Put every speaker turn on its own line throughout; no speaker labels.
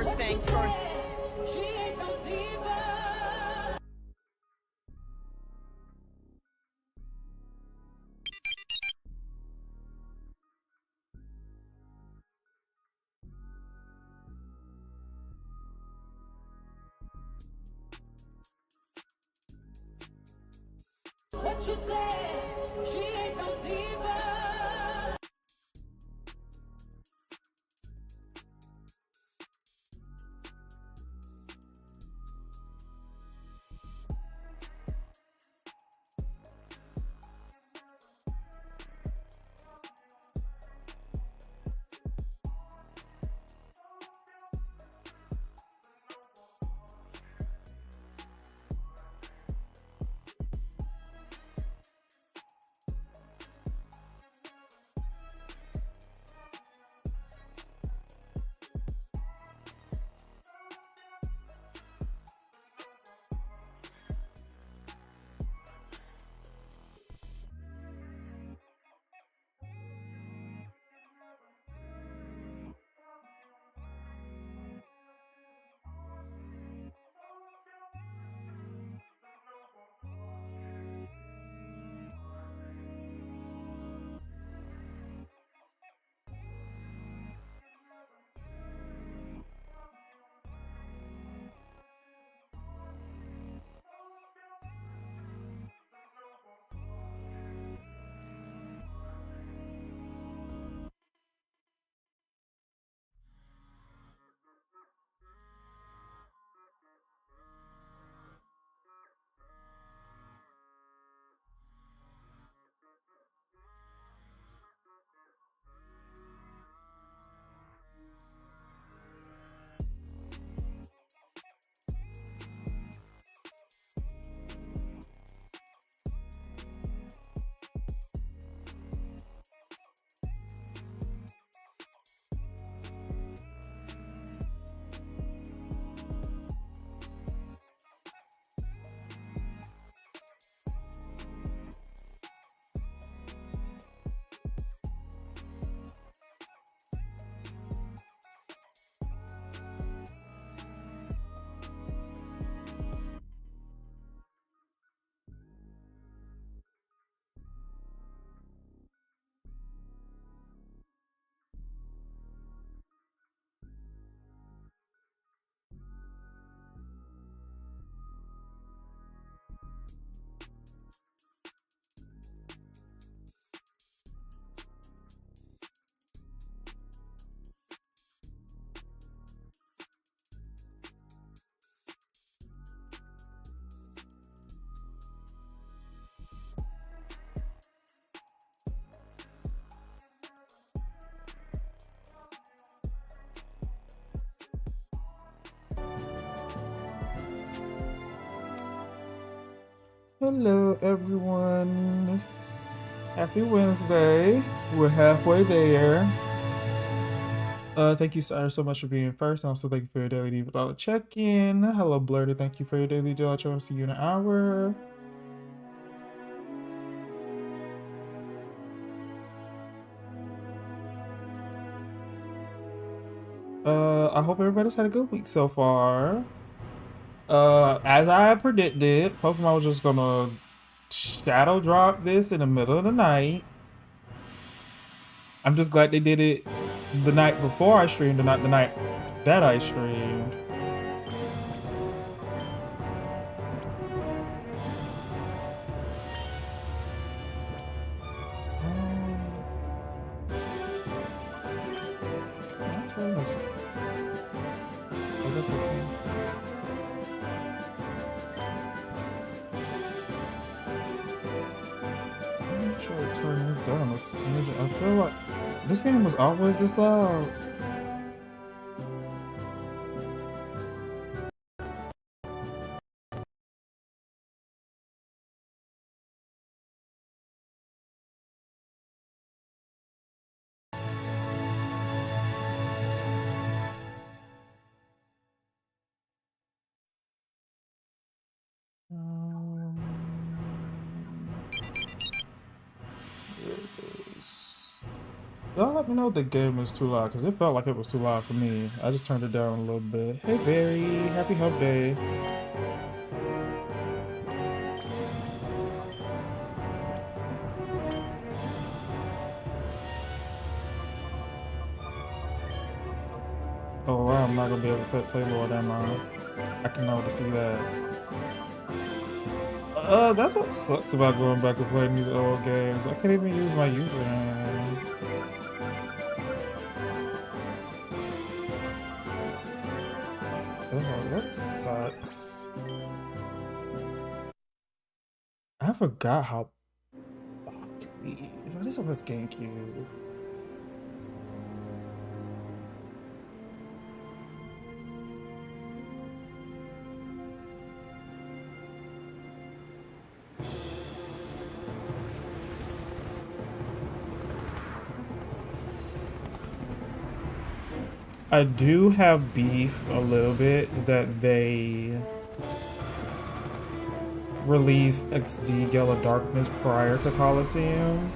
First things first.
What you say? She ain't no diva.
Hello, everyone. Happy Wednesday. We're halfway there. Thank you, Sire, so much for being first. And also, thank you for your daily $1 check-in. Hello, Blurted. Thank you for your daily $1 check-in. See you in an hour. I hope everybody's had a good week so far. As I predicted, Pokemon was just gonna shadow drop this in the middle of the night. I'm just glad they did it the night before I streamed and not the night that I streamed. Can I turn this? I guess I can. I'm try to turn it down a smidge. I feel like this game was always this loud. There it is. Y'all let me know if the game is too loud, because it felt like it was too loud for me. I just turned it down a little bit. Hey, Barry. Happy Hump Day. Oh, wow, I'm not going to be able to play Lord, am I? I can already see that. That's what sucks about going back and playing these old games. I can't even use my username. Oh, that sucks. I forgot how boxy. This was GameCube. I do have beef a little bit that they released XD Gale of Darkness prior to Coliseum.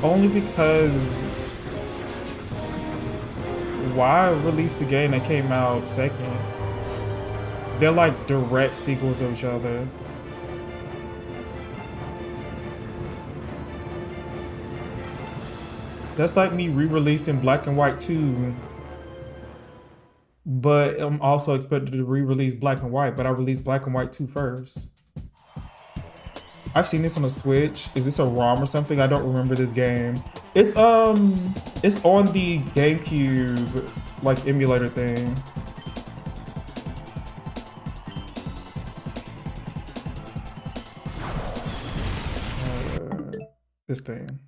Only because why release the game that came out second? They're like direct sequels of each other. That's like me re-releasing Black and White 2, but I'm also expected to re-release Black and White, but I released Black and White 2 first. I've seen this on the Switch. Is this a ROM or something? I don't remember this game. It's on the GameCube like emulator thing. This thing.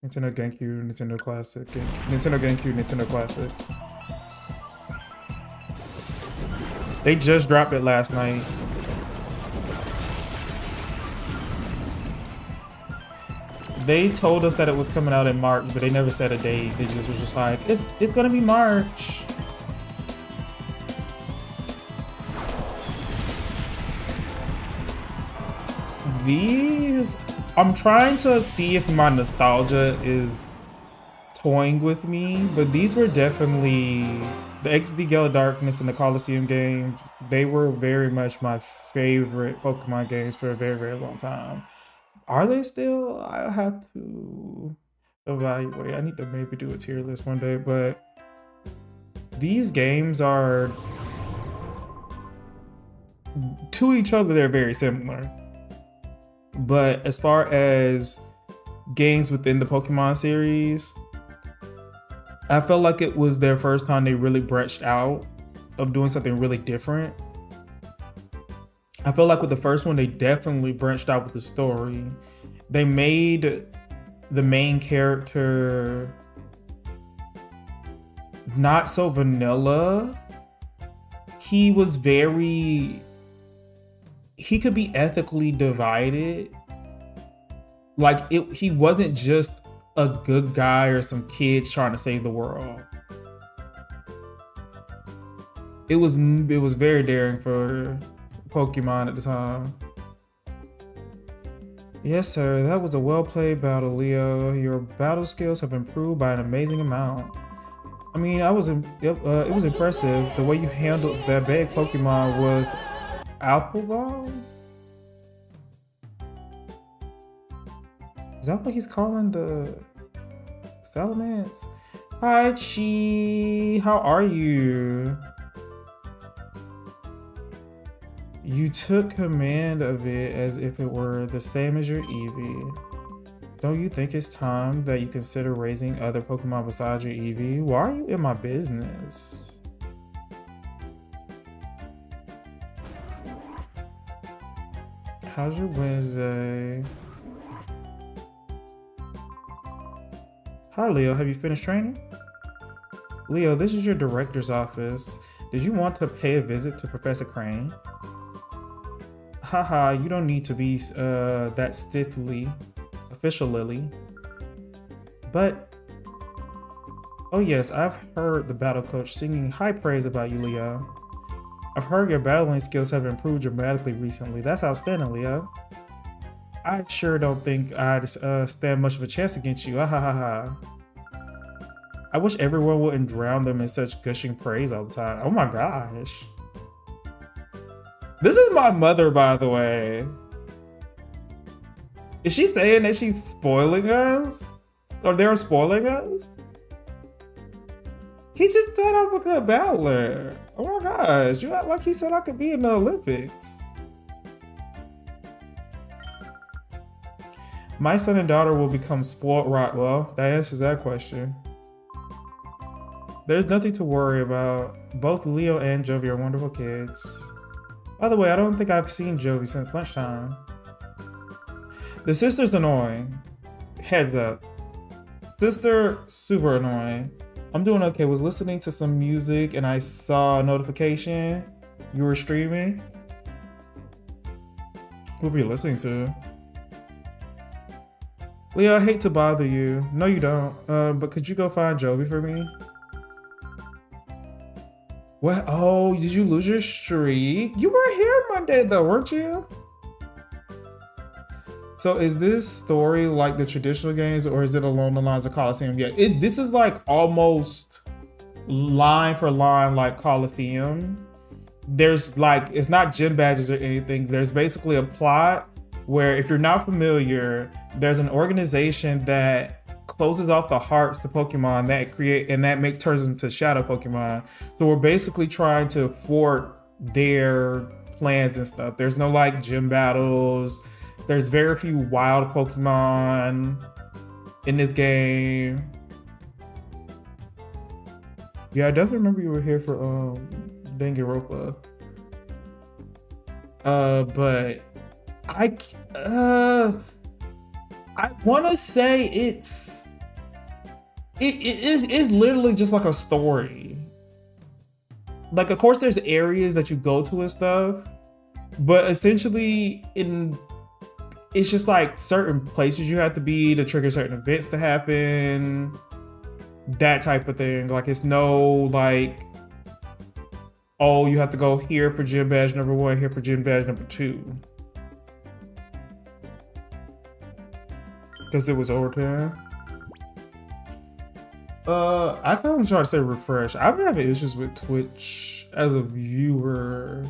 Nintendo GameCube, Nintendo Classic, Nintendo GameCube, Nintendo Classics. They just dropped it last night. They told us that it was coming out in March, but they never said a date. They just was just like, it's gonna be March. These, I'm trying to see if my nostalgia is toying with me, but these were definitely the XD Gale of Darkness and the Coliseum games. They were very much my favorite Pokemon games for a very, very long time. Are they still? I have to evaluate. I need to maybe do a tier list one day, but these games are, to each other, they're very similar. But as far as games within the Pokemon series, I felt like it was their first time they really branched out of doing something really different. I feel like with the first one, they definitely branched out with the story. They made the main character not so vanilla. He was very, he could be ethically divided. Like he wasn't just a good guy or some kids trying to save the world. It was very daring for Pokemon at the time. Yes, sir. That was a well-played battle, Leo. Your battle skills have improved by an amazing amount. I mean, it was impressive the way you handled that big Pokemon with Apple Ball. Is that what he's calling the Salamence? Hi, Chi. How are you? You took command of it as if it were the same as your Eevee. Don't you think it's time that you consider raising other Pokemon besides your Eevee? Why are you in my business? How's your Wednesday? Hi, Leo. Have you finished training? Leo, this is your director's office. Did you want to pay a visit to Professor Crane? Haha, you don't need to be that stiffly official, Lily. But, oh yes, I've heard the battle coach singing high praise about you, Leo. I've heard your battling skills have improved dramatically recently. That's outstanding, Leo. I sure don't think I'd stand much of a chance against you. Ah, ha ha ha. I wish everyone wouldn't drown them in such gushing praise all the time. Oh my gosh. This is my mother, by the way. Is she saying that she's spoiling us? Or they're spoiling us? He just said I'm a good battler. Oh my gosh, you act like he said I could be in the Olympics. My son and daughter will become spoiled rot. Well, that answers that question. There's nothing to worry about. Both Leo and Jovi are wonderful kids. By the way, I don't think I've seen Jovi since lunchtime. The sister's annoying. Heads up. Sister, super annoying. I'm doing okay. Was listening to some music and I saw a notification. You were streaming. What were you listening to? Leo, I hate to bother you. No, you don't. But could you go find Jovi for me? What? Oh, did you lose your streak? You were here Monday though, weren't you? So is this story like the traditional games or is it along the lines of Coliseum? Yeah, this is like almost line for line like Coliseum. There's like, it's not gym badges or anything. There's basically a plot where if you're not familiar, there's an organization that closes off the hearts to Pokemon that turns into shadow Pokemon. So we're basically trying to thwart their plans and stuff. There's no like gym battles. There's very few wild Pokemon in this game. Yeah, I definitely remember you were here for Danganronpa. But I want to say it's literally just like a story. Like, of course, there's areas that you go to and stuff, but essentially, it's just like certain places you have to be to trigger certain events to happen. That type of thing. Like, it's no like, oh, you have to go here for gym badge number 1, here for gym badge number 2. Because it was overtime. I kind of try to say refresh. I've been having issues with Twitch as a viewer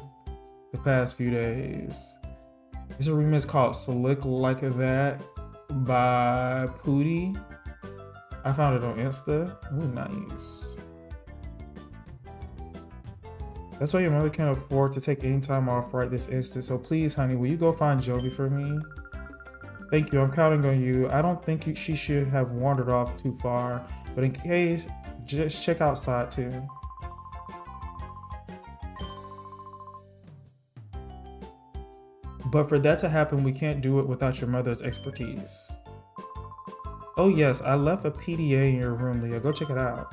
the past few days. There's a remix called Slick Like That by Pootie. I found it on Insta. Ooh, nice. That's why your mother can't afford to take any time off right this instant. So please, honey, will you go find Jovi for me? Thank you, I'm counting on you. I don't think she should have wandered off too far, but in case, just check outside too. But for that to happen, we can't do it without your mother's expertise. Oh yes, I left a PDA in your room, Leah. Go check it out.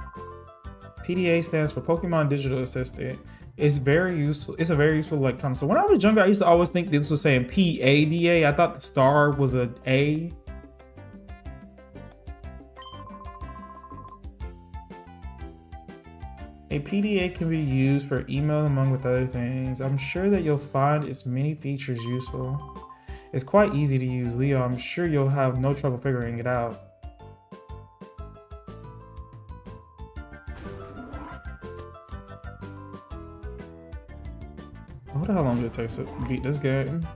PDA stands for Pokemon Digital Assistant. It's very useful. It's a very useful electronic. So when I was younger, I used to always think this was saying PADA. I thought the star was an A. A PDA can be used for email among with other things. I'm sure that you'll find its many features useful. It's quite easy to use, Leo. I'm sure you'll have no trouble figuring it out. I wonder how long it takes to beat this game.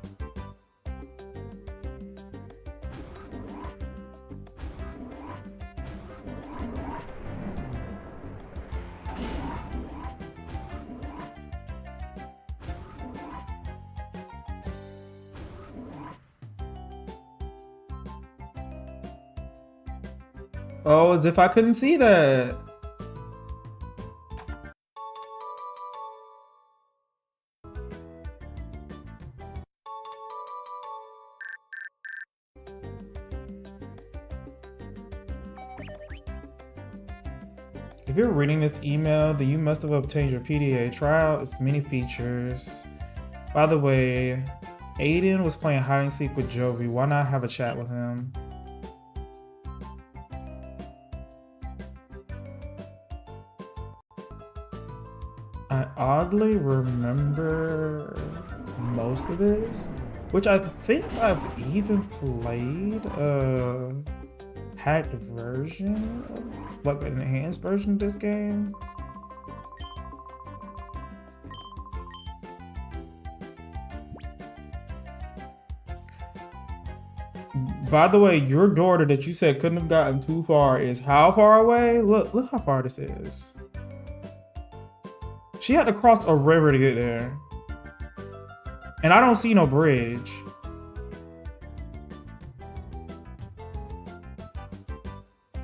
Oh, as if I couldn't see that. If you're reading this email, then you must have obtained your PDA. Try out its many features. By the way, Aiden was playing hide and seek with Jovi. Why not have a chat with him? I oddly remember most of this. which I think I've even played a hacked version, like an enhanced version of this game. By the way, your daughter that you said couldn't have gotten too far is how far away? Look how far this is. She had to cross a river to get there. And I don't see no bridge.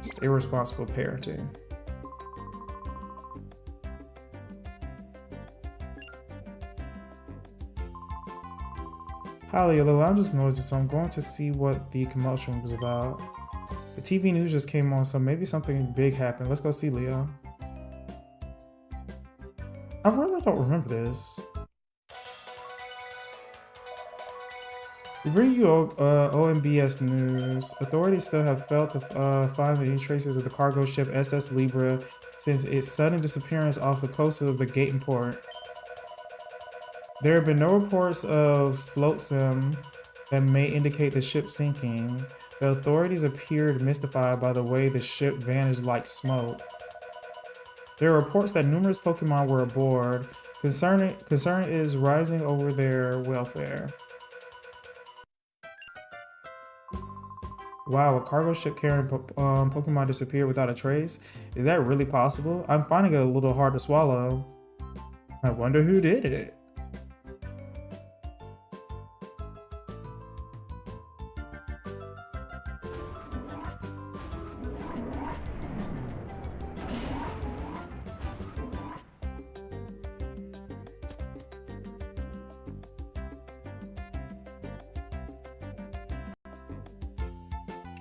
Just irresponsible parenting. Hi, Leo. I'm just noticing, so I'm going to see what the commotion was about. The TV news just came on, so maybe something big happened. Let's go see Leo. I really don't remember this. We bring you OMBS news. Authorities still have failed to find any traces of the cargo ship SS Libra since its sudden disappearance off the coast of the Gate port. There have been no reports of float sim that may indicate the ship sinking. The authorities appeared mystified by the way the ship vanished like smoke. There are reports that numerous Pokemon were aboard. Concern is rising over their welfare. Wow, a cargo ship carrying Pokemon disappeared without a trace? Is that really possible? I'm finding it a little hard to swallow. I wonder who did it.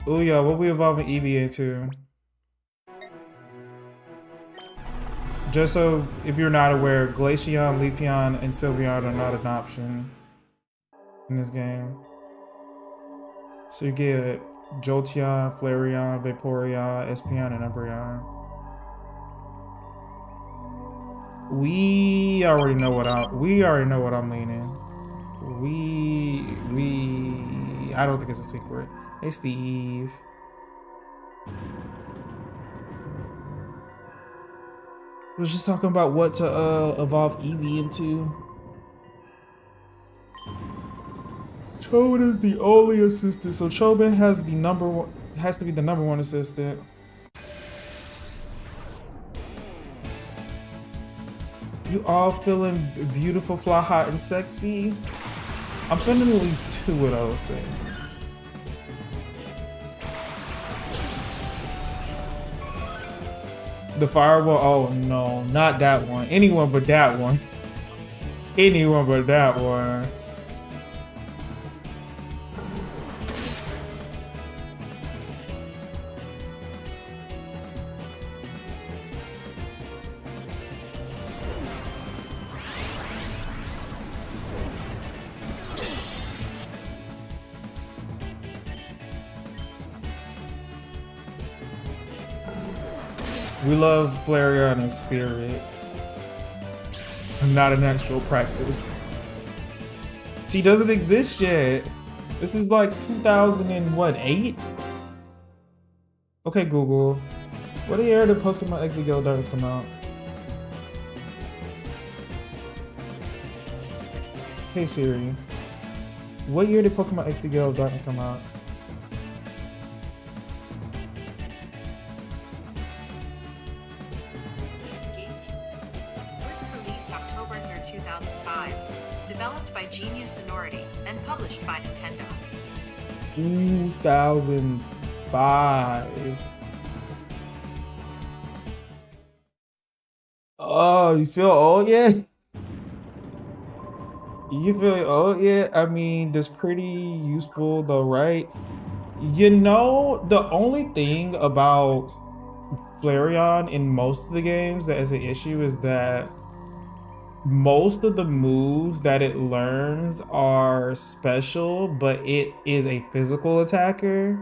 Oh yeah, what we evolving Eevee into? Just so if you're not aware, Glaceon, Leafeon, and Sylveon are not an option in this game. So you get Jolteon, Flareon, Vaporeon, Espeon, and Umbreon. We already know what I'm leaning. I don't think it's a secret. Hey, Steve. I was just talking about what to evolve Eevee into. Chobin is the only assistant, so Chobin has the has to be the #1 assistant. You all feeling beautiful, fly hot, and sexy? I'm feeling at least 2 of those things. The firewall, oh no, not that one. Anyone but that one. Anyone but that one. We love Flareon in spirit, not in actual practice. She doesn't exist yet. This is like 2008? Okay, Google. What year did Pokemon X and Gale Darkness come out? Hey Siri. What year did Pokemon X and Gale Darkness come out?
October 3rd, 2005. Developed by Genius Sonority and published by Nintendo.
2005. Oh, you feel old yet? You feel old yet? I mean, that's pretty useful though, right? You know, the only thing about Flareon in most of the games that is an issue is that most of the moves that it learns are special, but it is a physical attacker.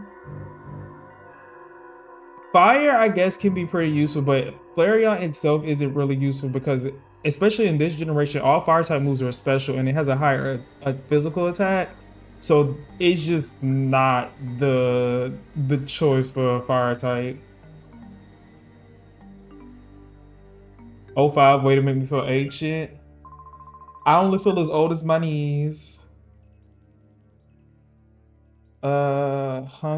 Fire, I guess, can be pretty useful, but Flareon itself isn't really useful because, especially in this generation, all fire type moves are special and it has a higher physical attack. So it's just not the choice for a fire type. Oh 05, way to make me feel ancient. I only feel as old as my knees.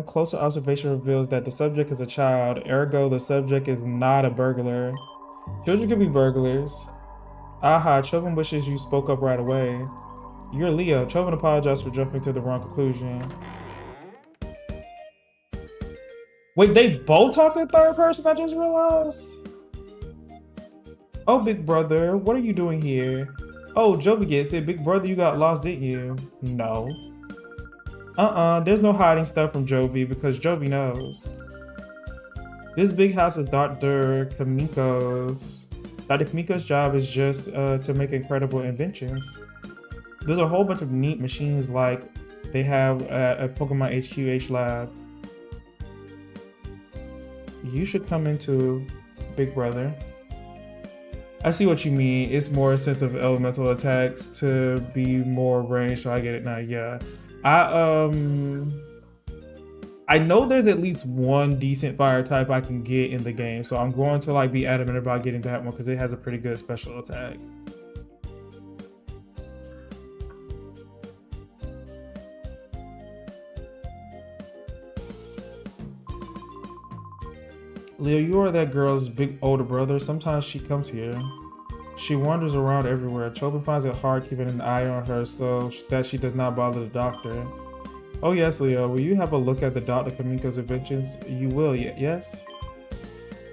Closer observation reveals that the subject is a child, ergo the subject is not a burglar. Children can be burglars. Aha, Chobin wishes you spoke up right away. You're Leo. Chobin apologized for jumping to the wrong conclusion. Wait, they both talk in third person, I just realized? Oh, big brother, what are you doing here? Oh, Jovi gets it. Big brother, you got lost, didn't you? No. There's no hiding stuff from Jovi because Jovi knows. This big house is Dr. Kamiko's. Dr. Kamiko's job is just to make incredible inventions. There's a whole bunch of neat machines like they have at Pokemon HQH Lab. You should come into Big Brother. I see what you mean. It's more a sense of elemental attacks to be more ranged, so I get it now. Yeah. I know there's at least one decent fire type I can get in the game, so I'm going to like be adamant about getting that one because it has a pretty good special attack. Leo, you are that girl's big older brother. Sometimes she comes here. She wanders around everywhere. Chobin finds it hard keeping an eye on her so that she does not bother the doctor. Oh yes, Leo, will you have a look at the Dr. Kamiko's inventions? You will, yes?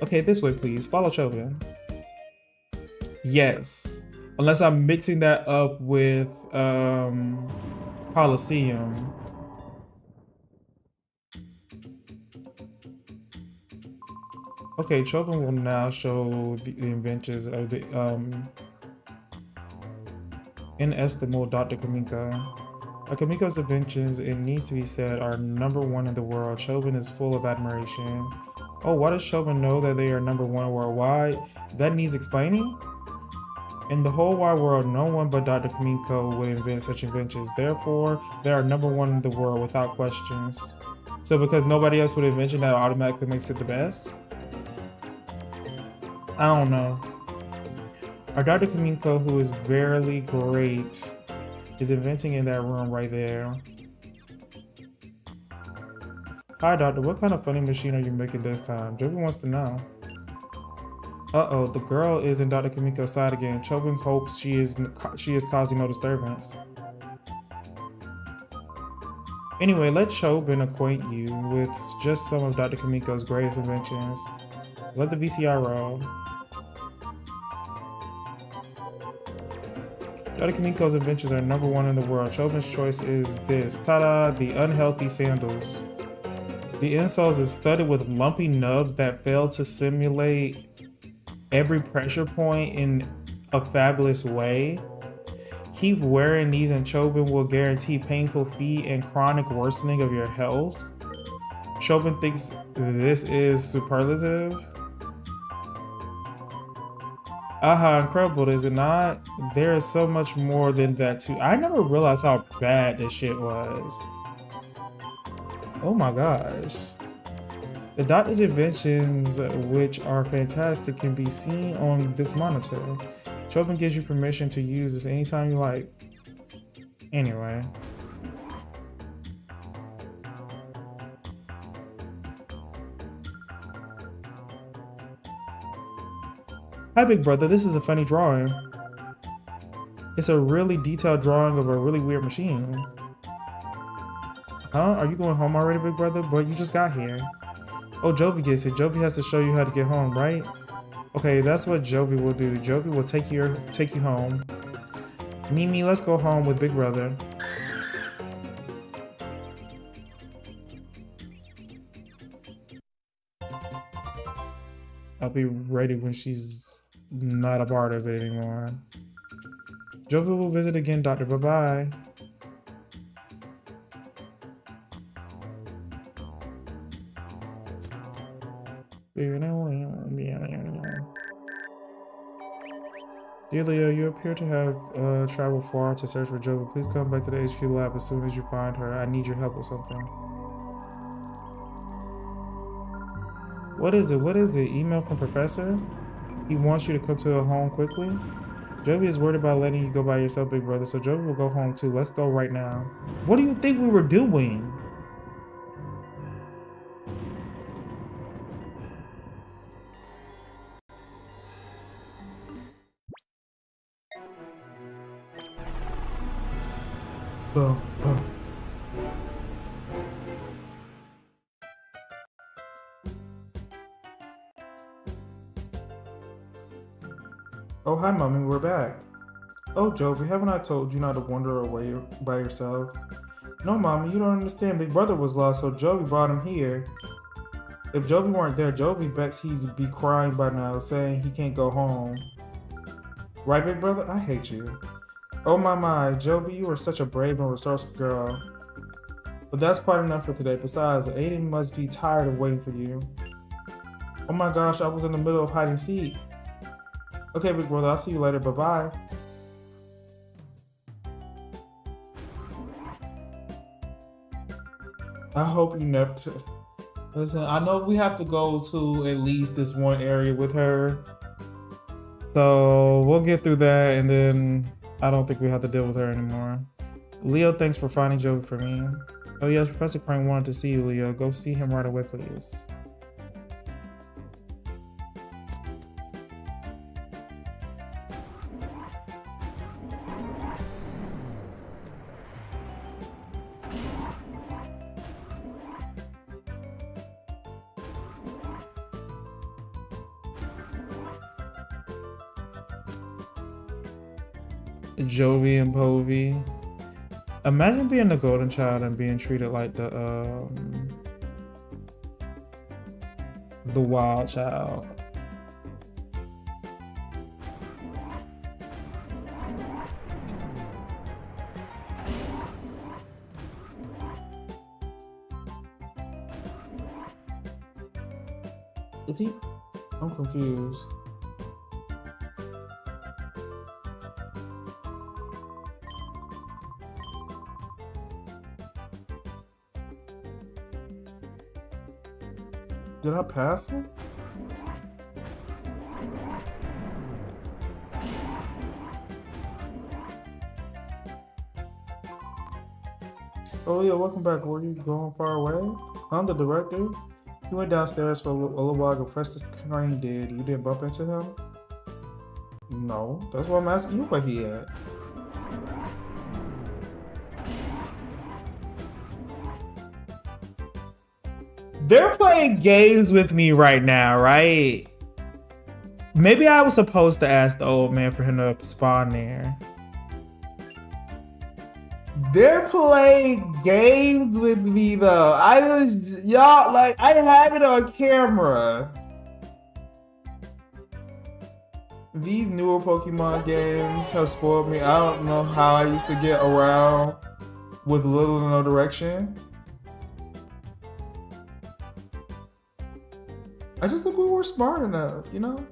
Okay, this way please. Follow Chobin. Yes. Unless I'm mixing that up with Coliseum. Okay, Chobin will now show the inventions of the inestimable Dr. Kamiko. Kamiko's inventions, it needs to be said, are #1 in the world. Chobin is full of admiration. Oh, why does Chobin know that they are #1 worldwide? That needs explaining? In the whole wide world, no one but Dr. Kamiko would invent such inventions. Therefore, they are #1 in the world without questions. So because nobody else would invent it, that automatically makes it the best? I don't know. Our Dr. Kamiko, who is very great, is inventing in that room right there. Hi, Doctor. What kind of funny machine are you making this time? Chobin wants to know. Uh-oh, the girl is in Dr. Kamiko's side again. Chobin hopes she is causing no disturbance. Anyway, let Chobin acquaint you with just some of Dr. Kamiko's greatest inventions. Let the VCR roll. Dr. Kamiko's inventions are #1 in the world. Chobin's choice is this. Ta-da! The unhealthy sandals. The insoles is studded with lumpy nubs that fail to simulate every pressure point in a fabulous way. Keep wearing these and Chobin will guarantee painful feet and chronic worsening of your health. Chobin thinks this is superlative. Aha, incredible, is it not? There is so much more than that too. I never realized how bad this shit was. Oh my gosh. The doctor's inventions, which are fantastic, can be seen on this monitor. Chobin gives you permission to use this anytime you like. Anyway. Hi, big brother. This is a funny drawing. It's a really detailed drawing of a really weird machine. Huh? Are you going home already, big brother? But you just got here. Oh, Jovi gets it. Jovi has to show you how to get home, right? Okay, that's what Jovi will do. Jovi will take you home. Mimi, let's go home with big brother. I'll be ready when she's not a part of it anymore. Jovi will visit again, Doctor. Bye-bye. Dear Leo, you appear to have traveled far to search for Jovi. Please come back to the HQ lab as soon as you find her. I need your help with something. What is it? What is it? Email from Professor? He wants you to come to the home quickly? Jovi is worried about letting you go by yourself, big brother, so Jovi will go home too. Let's go right now. What do you think we were doing? Boom, boom. Oh, hi, Mommy, we're back. Oh, Jovi, haven't I told you not to wander away by yourself? No, Mommy, you don't understand. Big brother was lost, so Jovi brought him here. If Jovi weren't there, Jovi bets he'd be crying by now, saying he can't go home. Right, big brother? I hate you. Oh my, Jovi, you are such a brave and resourceful girl. But that's quite enough for today. Besides, Aiden must be tired of waiting for you. Oh my gosh, I was in the middle of hide and seek. Okay, big brother, I'll see you later. Bye-bye. I hope you never... Listen, I know we have to go to at least this one area with her. So we'll get through that, and then I don't think we have to deal with her anymore. Leo, thanks for finding Jovi for me. Oh yes, Professor Crane wanted to see you, Leo. Go see him right away, please. Jovi and Povey. Imagine being the golden child and being treated like the wild child. Is he? I'm confused. Did I pass him? Oh yeah, welcome back. Were you going far away? I'm the director. He went downstairs for a little while ago. Professor Crane did. You didn't bump into him? No. That's why I'm asking you where he at. They're playing games with me right now, right? Maybe I was supposed to ask the old man for him to spawn there. They're playing games with me though. Y'all, like, I have it on camera. These newer Pokemon games have spoiled me. I don't know how I used to get around with little to no direction. I just think we were smart enough, you know?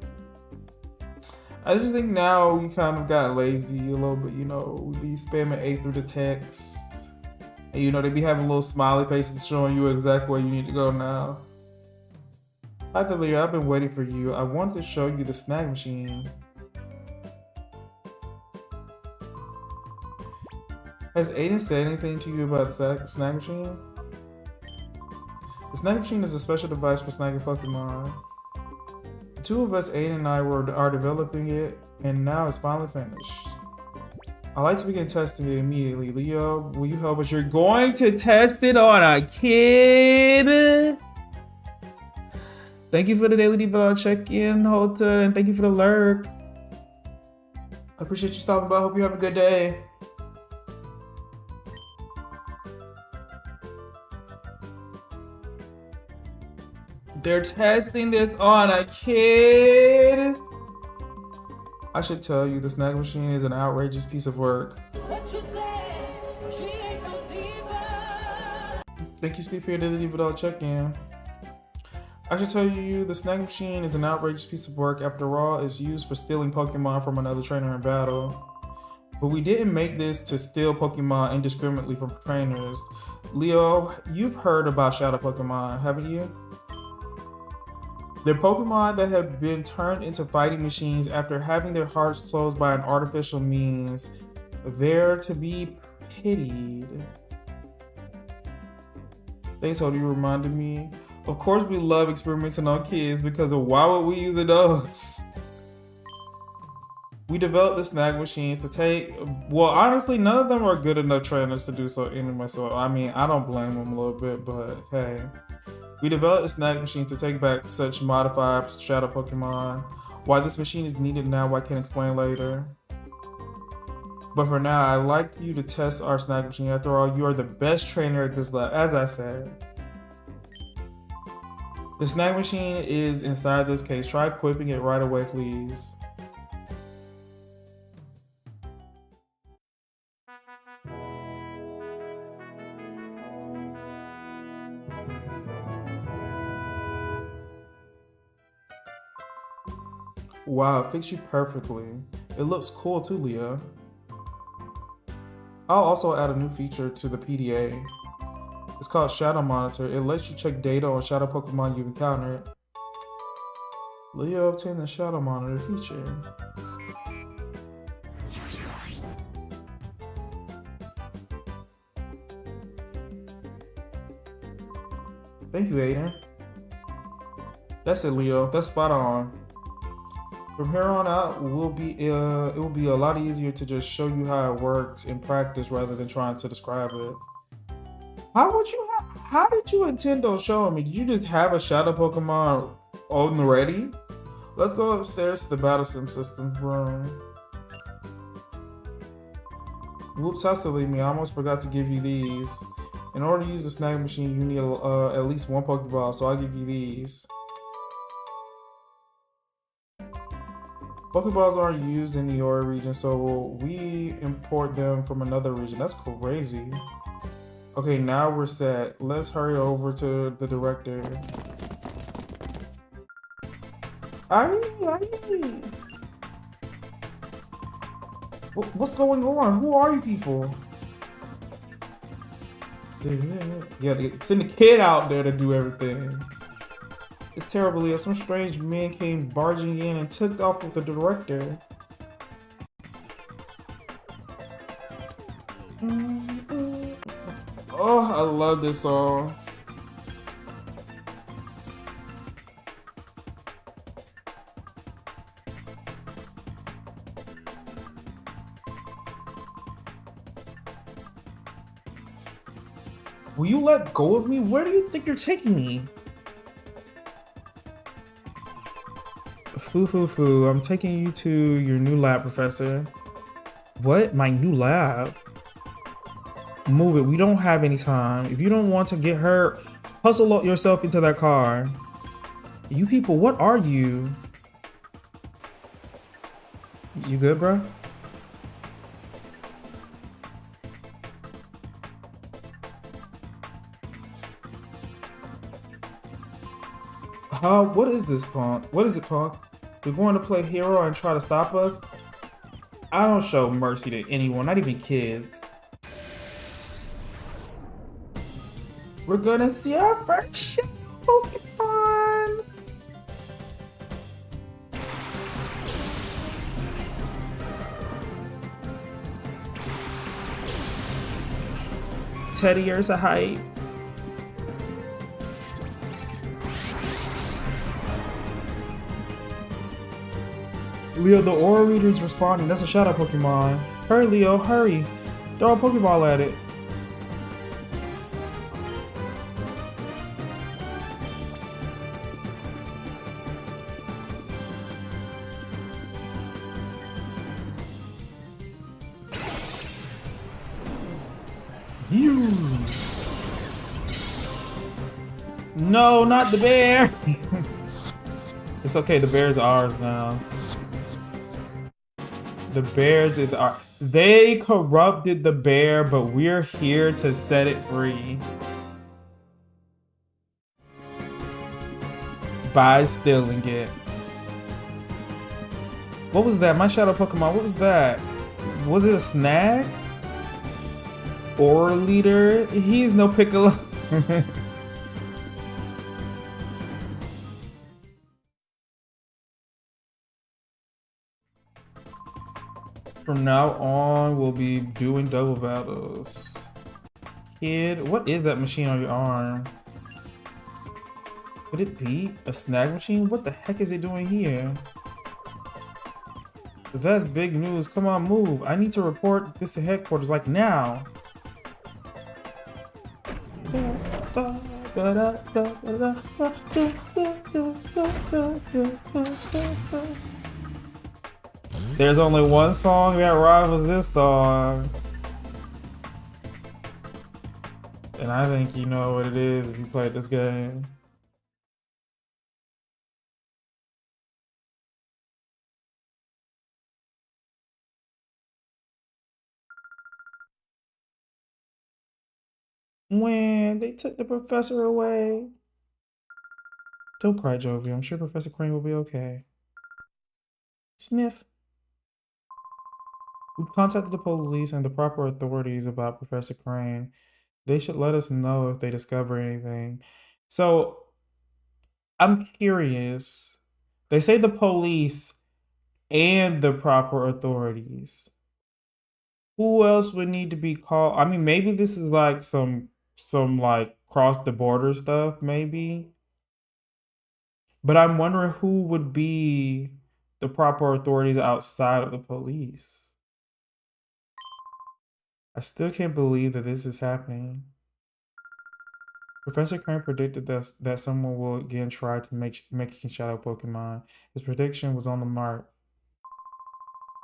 I just think now we kind of got lazy a little bit, you know? We be spamming A through the text. And, you know, they be having little smiley faces showing you exactly where you need to go now. Hi, Delia, I've been waiting for you. I wanted to show you the snack machine. Has Aiden said anything to you about the snack machine? The snack machine is a special device for snacking Pokemon. The two of us, Aiden and I, are developing it, and now it's finally finished. I'd like to begin testing it immediately. Leo, will you help us? You're going to test it on a kid? Thank you for the daily develop check-in, Hota, and thank you for the lurk. I appreciate you stopping by. I hope you have a good day. They're testing this on a kid. I should tell you, the snack machine is an outrageous piece of work.
What you say? She ain't no diva.
Thank you, Steve, for your daily develop check-in. I should tell you, the snag machine is an outrageous piece of work. After all, it's used for stealing Pokemon from another trainer in battle. But we didn't make this to steal Pokemon indiscriminately from trainers. Leo, you've heard about Shadow Pokemon, haven't you? They're Pokemon that have been turned into fighting machines after having their hearts closed by an artificial means. They're to be pitied. Thanks, Hope you reminded me. Of course we love experimenting on kids because of why would we use those? We developed the snag machine to take, well, honestly, none of them are good enough trainers to do so anyway, so I mean, I don't blame them a little bit, but hey. We developed the snag machine to take back such modified shadow Pokemon. Why this machine is needed now, I can explain later. But for now, I'd like you to test our snag machine. After all, you are the best trainer at this lab, as I said. The snag machine is inside this case. Try equipping it right away, please. Wow, it fits you perfectly. It looks cool too, Leah. I'll also add a new feature to the PDA. It's called Shadow Monitor. It lets you check data on shadow Pokemon you've encountered. Leah obtained the Shadow Monitor feature. Thank you, Aiden. That's it, Leo. That's spot on. From here on out, it will be a lot easier to just show you how it works in practice rather than trying to describe it. How did you intend on showing me? Did you just have a shadow Pokemon on the ready? Let's go upstairs to the Battle Sim Systems room. Whoops, how silly me. I almost forgot to give you these. In order to use the snag machine, you need at least one Pokeball, so I'll give you these. Pokeballs aren't used in the Ori region, so we import them from another region. That's crazy. Okay, now we're set. Let's hurry over to the director. What's going on? Who are you people? Yeah, they send a kid out there to do everything. It's terrible, Leo. Some strange men came barging in and took off with the director. Oh, I love this song. Will you let go of me? Where do you think you're taking me? Foo. I'm taking you to your new lab, Professor. What? My new lab? Move it. We don't have any time. If you don't want to get hurt, hustle yourself into that car. You people, what are you? You good, bro? What is this, punk? What is it, punk? You're going to play hero and try to stop us? I don't show mercy to anyone, not even kids. We're gonna see our first shit, Pokemon! Teddy, you're so hype. Leo, the aura reader is responding. That's a shadow Pokemon. Hurry, Leo, hurry. Throw a Pokeball at it. You. No, not the bear. It's okay, the bear's ours now. The bears is our. They corrupted the bear, but we're here to set it free. by stealing it. What was that? My shadow Pokemon, what was that? Was it a snag? Or leader? He's no Piccolo. From now on, we'll be doing double battles. Kid, what is that machine on your arm? Could it be a snag machine? What the heck is it doing here? That's big news. Come on, move. I need to report this to headquarters, like now. There's only one song that rivals this song. And I think you know what it is if you played this game. When they took the professor away. Don't cry, Jovi. I'm sure Professor Crane will be okay. Sniff. We've contacted the police and the proper authorities about Professor Crane. They should let us know if they discover anything. So, I'm curious. They say the police and the proper authorities. Who else would need to be called? I mean, maybe this is like some like cross the border stuff, maybe. But I'm wondering who would be the proper authorities outside of the police. I still can't believe that this is happening. Professor Crane predicted that someone will again try to make shadow Pokemon. His prediction was on the mark.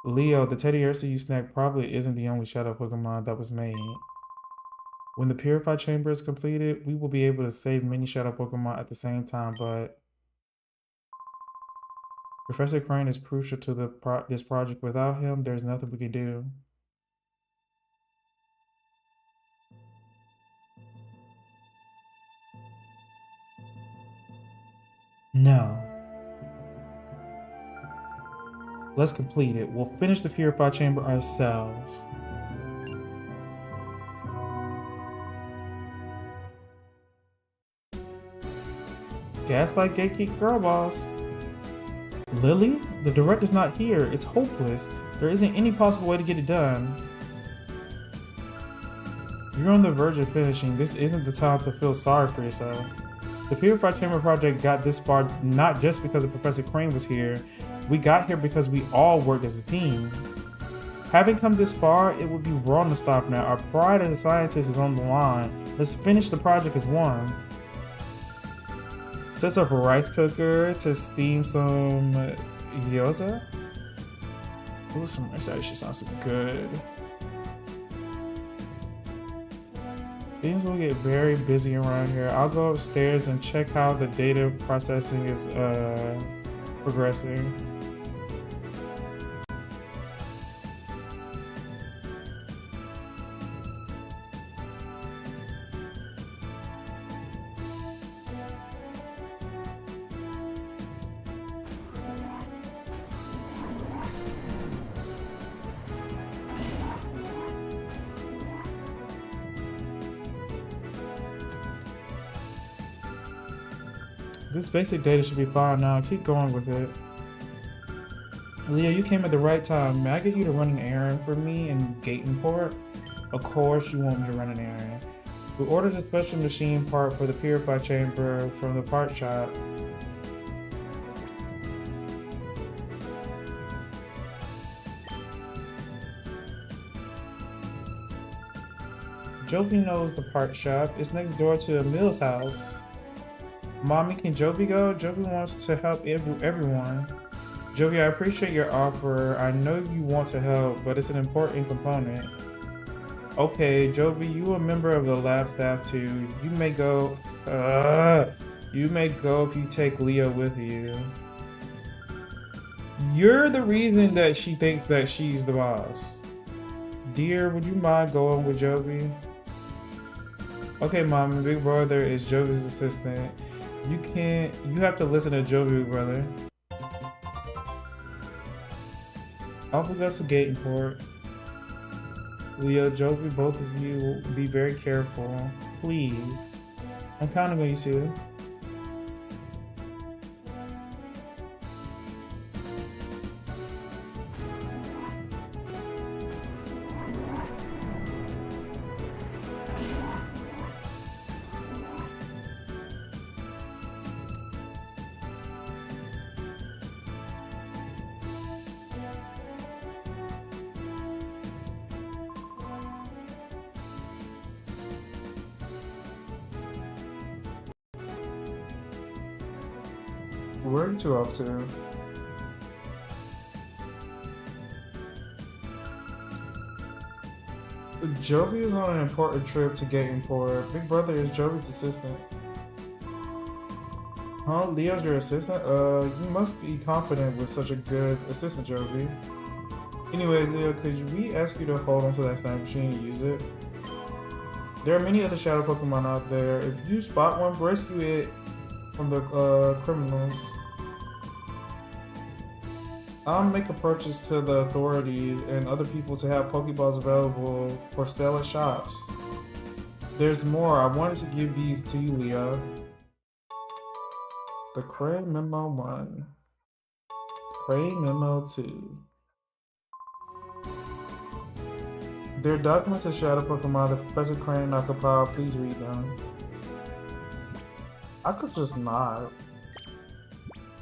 Leo, the Teddy Ursa you snagged probably isn't the only shadow Pokemon that was made. When the Purified Chamber is completed, we will be able to save many shadow Pokemon at the same time, but Professor Crane is crucial to this project. Without him, there's nothing we can do. No. Let's complete it. We'll finish the Purified Chamber ourselves. Gaslight Gatekeep Girl Boss. Lily? The director's not here. It's hopeless. There isn't any possible way to get it done. You're on the verge of finishing. This isn't the time to feel sorry for yourself. The Purified Chamber project got this far not just because Professor Crane was here. We got here because we all work as a team. Having come this far, it would be wrong to stop now. Our pride as a scientist is on the line. Let's finish the project as one. Sets up a rice cooker to steam some gyoza. Ooh, some rice actually sounds good. Things will get very busy around here. I'll go upstairs and check how the data processing is progressing. This basic data should be fine now. Keep going with it. Leo, you came at the right time. May I get you to run an errand for me in Gatenport? Of course you want me to run an errand. We ordered a special machine part for the Purified Chamber from the part shop. Jovi knows the part shop. It's next door to Emil's house. Mommy, can Jovi go? Jovi wants to help everyone. Jovi, I appreciate your offer. I know you want to help, but it's an important component. Okay, Jovi, you a member of the lab staff too. You may go. You may go if you take Leo with you. You're the reason that she thinks that she's the boss. Dear, would you mind going with Jovi? Okay, Mom, Big Brother is Jovi's assistant. You can't. You have to listen to Jovi, brother. Off we go to Gatenport. Leo, Jovi, both of you be very careful. Please. I'm counting on you too. Where are you two off to? Jovi is on an important trip to Gatenport. Big Brother is Jovi's assistant. Huh? Leo's your assistant? You must be confident with such a good assistant, Jovi. Anyways, Leo, could we ask you to hold onto that snap machine and use it? There are many other shadow Pokemon out there. If you spot one, rescue it from the criminals. I'll make a purchase to the authorities and other people to have Pokeballs available for sale at shops. There's more. I wanted to give these to you, Leo. The Cray Memo 1. Cray Memo 2. There are documents of Shadow Pokemon that Professor Crane and I compiled. Please read them. I could just not.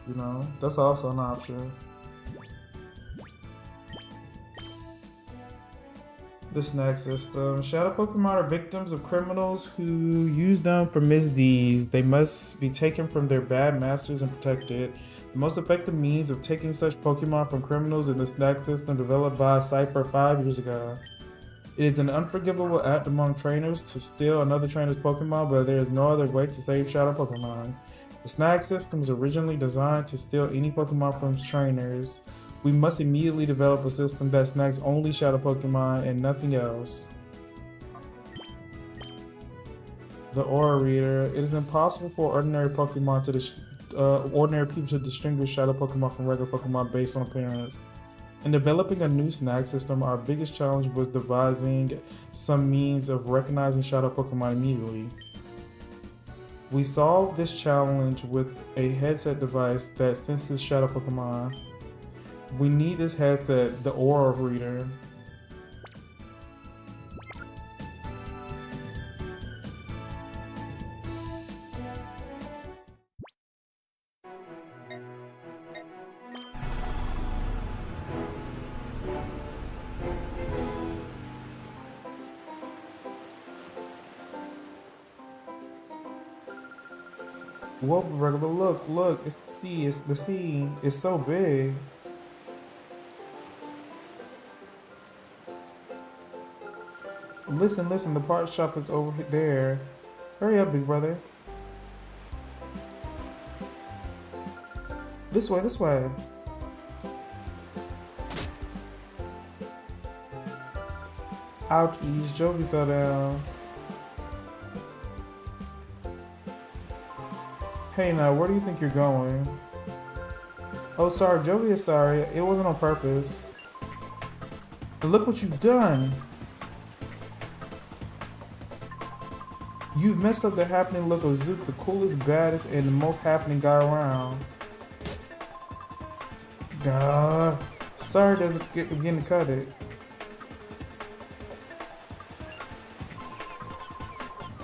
You know, that's also an option. The snack system. Shadow Pokemon are victims of criminals who use them for misdeeds. They must be taken from their bad masters and protected. The most effective means of taking such Pokemon from criminals is the snack system developed by Cypher 5 years ago. It is an unforgivable act among trainers to steal another trainer's Pokemon, but there is no other way to save Shadow Pokemon. The snack system was originally designed to steal any Pokemon from trainers. We must immediately develop a system that snacks only Shadow Pokemon and nothing else. The Aura Reader. It is impossible for ordinary Pokemon to ordinary people to distinguish Shadow Pokemon from regular Pokemon based on appearance. In developing a new snack system, our biggest challenge was devising some means of recognizing Shadow Pokemon immediately. We solved this challenge with a headset device that senses Shadow Pokemon. We need this headset, the Aura Reader. Whoa, regular, look, it's the sea, it's the sea, it's so big. Listen, the parts shop is over there. Hurry up, big brother. This way. Ouchies, Jovi fell down. Hey now, where do you think you're going? Oh, sorry, Jovi is sorry. It wasn't on purpose. But look what you've done. You've messed up the happening look of Zook, the coolest, baddest, and the most happening guy around. Sorry doesn't begin to cut it.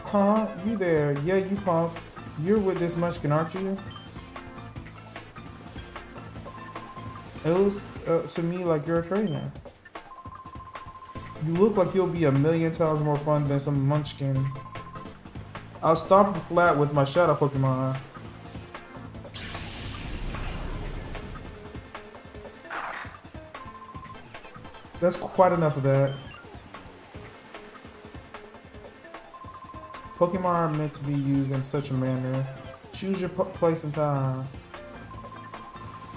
Huh? You there? Yeah, you punk. You're with this munchkin, aren't you? It looks to me like you're a trainer. You look like you'll be a million times more fun than some munchkin. I'll stomp you flat with my Shadow Pokemon. That's quite enough of that. Pokemon are meant to be used in such a manner. Choose your place and time.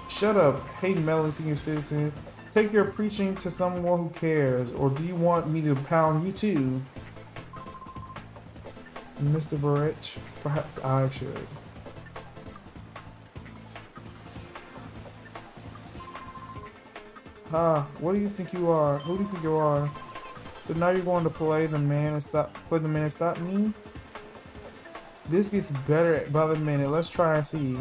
Shut up. Hey, Melon Senior Citizen. Take your preaching to someone who cares. Or do you want me to pound you too? Mr. Barrett, perhaps I should. Ha, what do you think you are? Who do you think you are? So now you're going to play the man and play the man and stop me? This gets better by the minute. Let's try and see.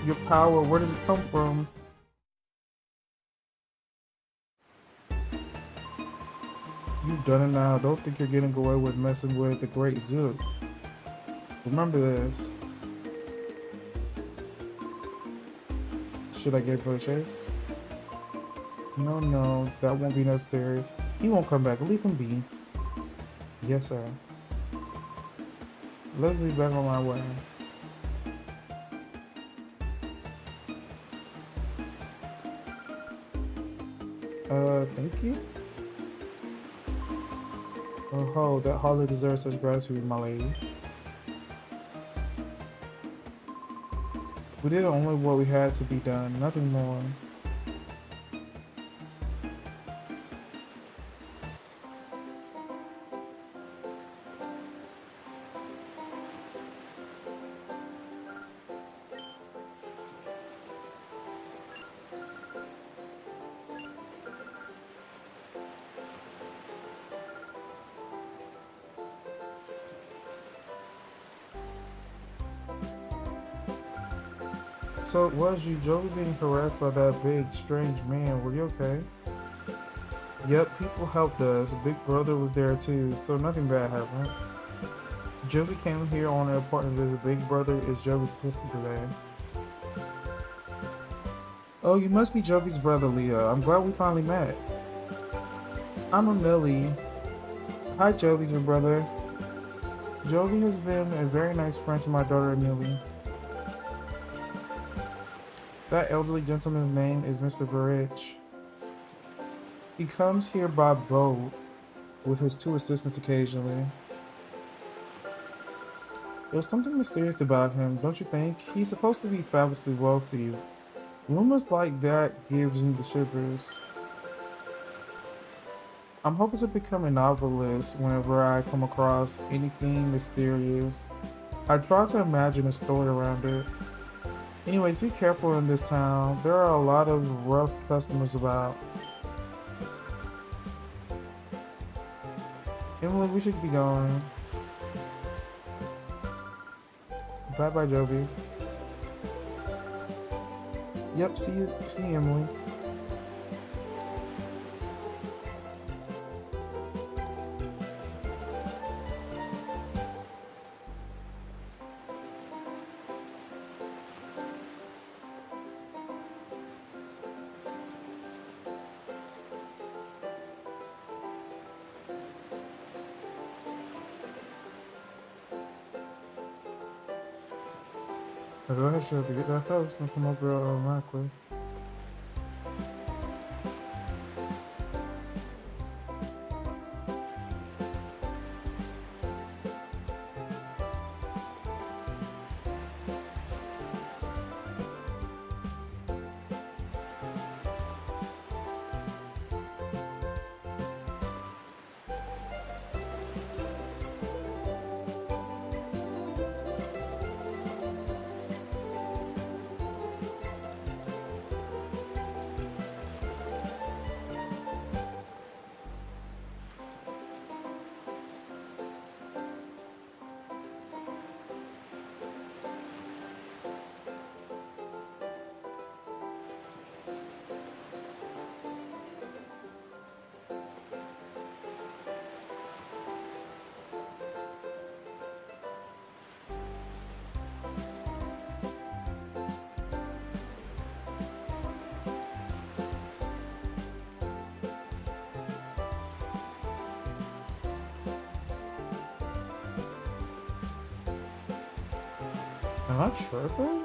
Your power, where does it come from? You've done it now. Don't think you're getting away with messing with the Great Zook. Remember this. Should I give her a chase? No, no, that won't be necessary. He won't come back. Leave him be. Yes, sir. Let's be back on my way. Thank you. Oh ho, that hardly deserves such gratitude, my lady. We did only what we had to be done, nothing more. So it was you, Joey, being harassed by that big, strange man. Were you okay? Yep, people helped us. Big Brother was there too, so nothing bad happened. Joey came here on an important visit. Big Brother is Joey's assistant today. Oh, you must be Joey's brother, Leah. I'm glad we finally met. I'm Amelie. Hi, Joey's big brother. Joey has been a very nice friend to my daughter, Amelie. That elderly gentleman's name is Mr. Verich. He comes here by boat with his two assistants occasionally. There's something mysterious about him, don't you think? He's supposed to be fabulously wealthy. Rumors like that gives me the shivers. I'm hoping to become a novelist whenever I come across anything mysterious. I try to imagine a story around it. Anyways, be careful in this town. There are a lot of rough customers about. Emily, we should be going. Bye-bye, Joby. Yep, see you, Emily. Go ahead, Shelby. I thought it was gonna come over automatically. Am I tripping?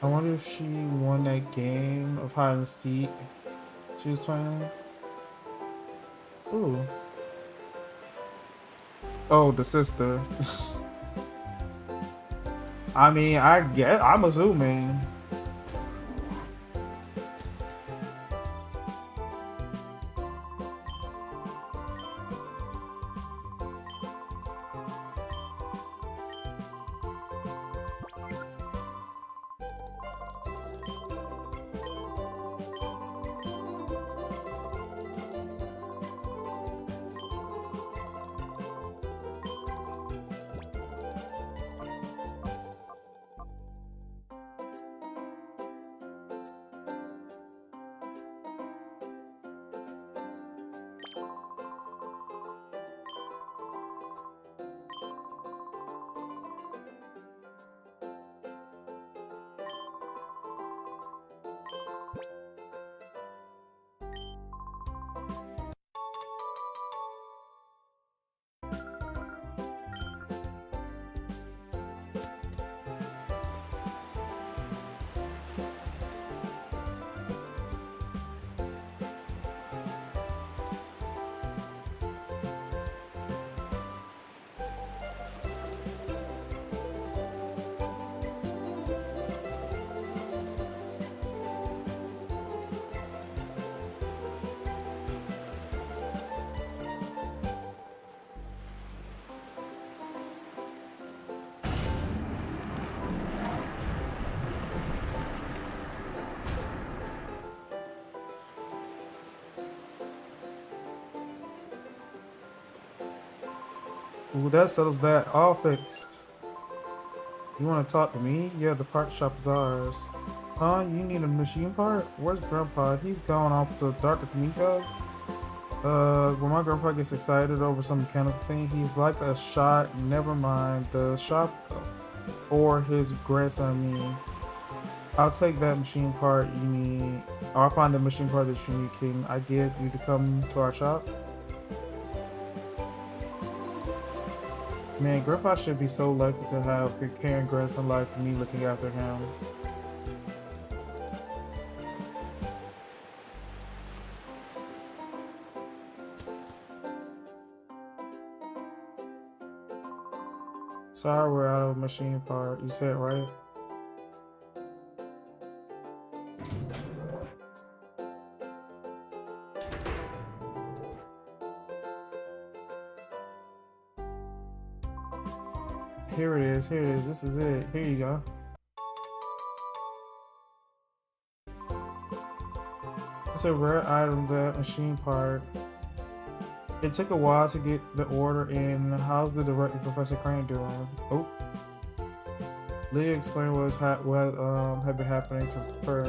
I wonder if she won that game of hide and seek she was playing. Ooh. Oh, the sister. I mean, I guess I'm assuming. Ooh, that settles that. All fixed. You want to talk to me? Yeah, the part shop is ours. Huh? You need a machine part? Where's Grandpa? He's gone off to Dr. Kamiko's. When my grandpa gets excited over some mechanical thing, he's like a shot. Never mind. The shop or his grandson, me. I'll take that machine part you need. I'll find the machine part that you need, King. I get you to come to our shop. Man, Grandpa should be so lucky to have a caring grandson like me looking after him. Sorry, we're out of machine part. You said right. Here it is. Here it is. This is it. Here you go. It's a rare item, that machine part. It took a while to get the order in. How's the director, Professor Crane, doing? Oh. Leah explained what had been happening to her.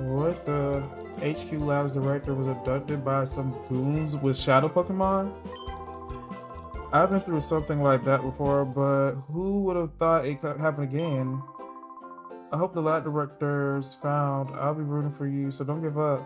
What, the HQ Labs director was abducted by some goons with shadow Pokemon? I've been through something like that before, but who would have thought it could happen again? I hope the lab director's found. I'll be rooting for you, so don't give up.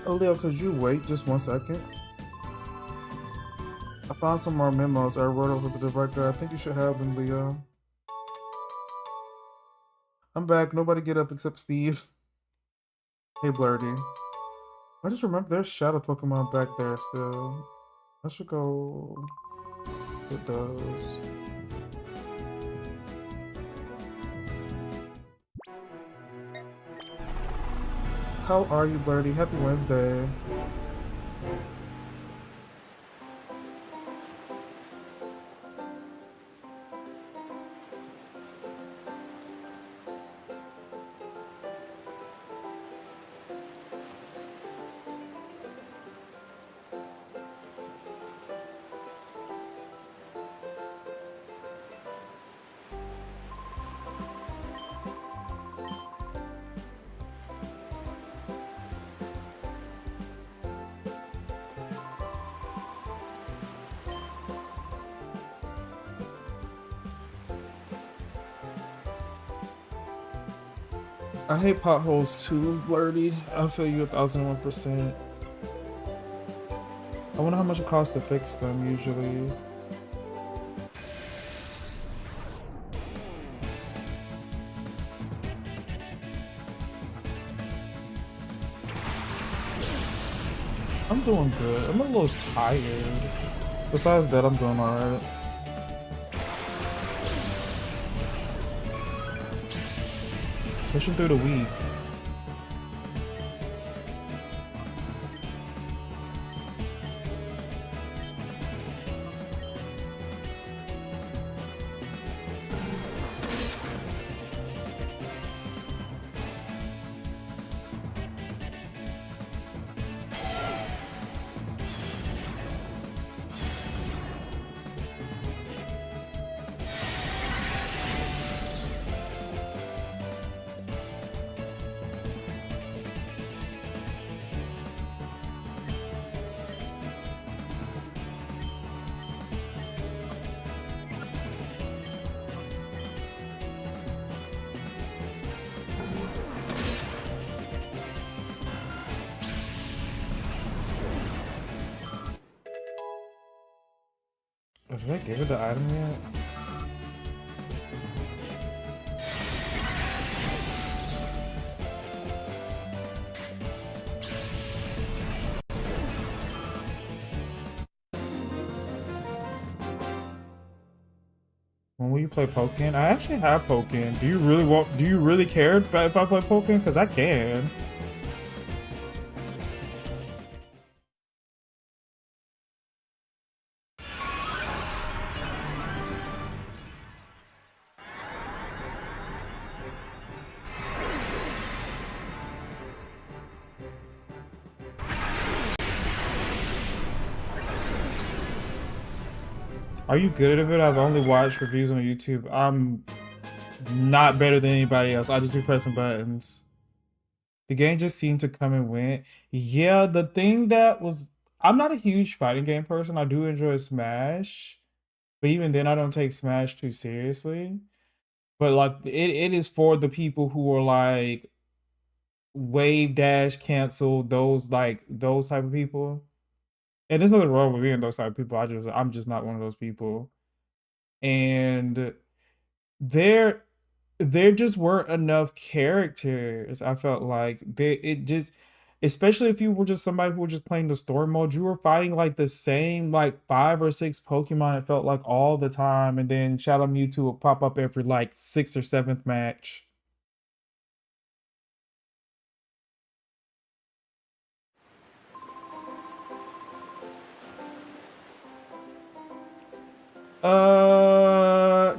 Oh, Leo, could you wait just 1 second? I found some more memos I wrote over the director. I think you should have them, Leo. I'm back. Nobody get up except Steve. Hey, Blurdy. I just remember there's shadow Pokemon back there still. I should go get those. How are you, Blurdy? Happy Wednesday. I hate potholes too, Blurdy. I feel you 1001%. I wonder how much it costs to fix them usually. I'm doing good. I'm a little tired. Besides that, I'm doing alright. Pushing through the week. Oh, did I give it the item yet? When will you play Pokken? I actually have Pokken. Do you really care if I play Pokken? Because I can. Are you good at it? I've only watched reviews on YouTube. I'm not better than anybody else. I just be pressing buttons. The game just seemed to come and went. Yeah, the thing that was... I'm not a huge fighting game person. I do enjoy Smash. But even then, I don't take Smash too seriously. But like, it is for the people who are like... wave dash cancel, those type of people. And there's nothing wrong with being those type of people. I'm just not one of those people. And there just weren't enough characters. I felt like especially if you were just somebody who was just playing the story mode, you were fighting like the same like 5 or 6 Pokemon, it felt like, all the time, and then Shadow Mewtwo would pop up every like 6th or 7th match.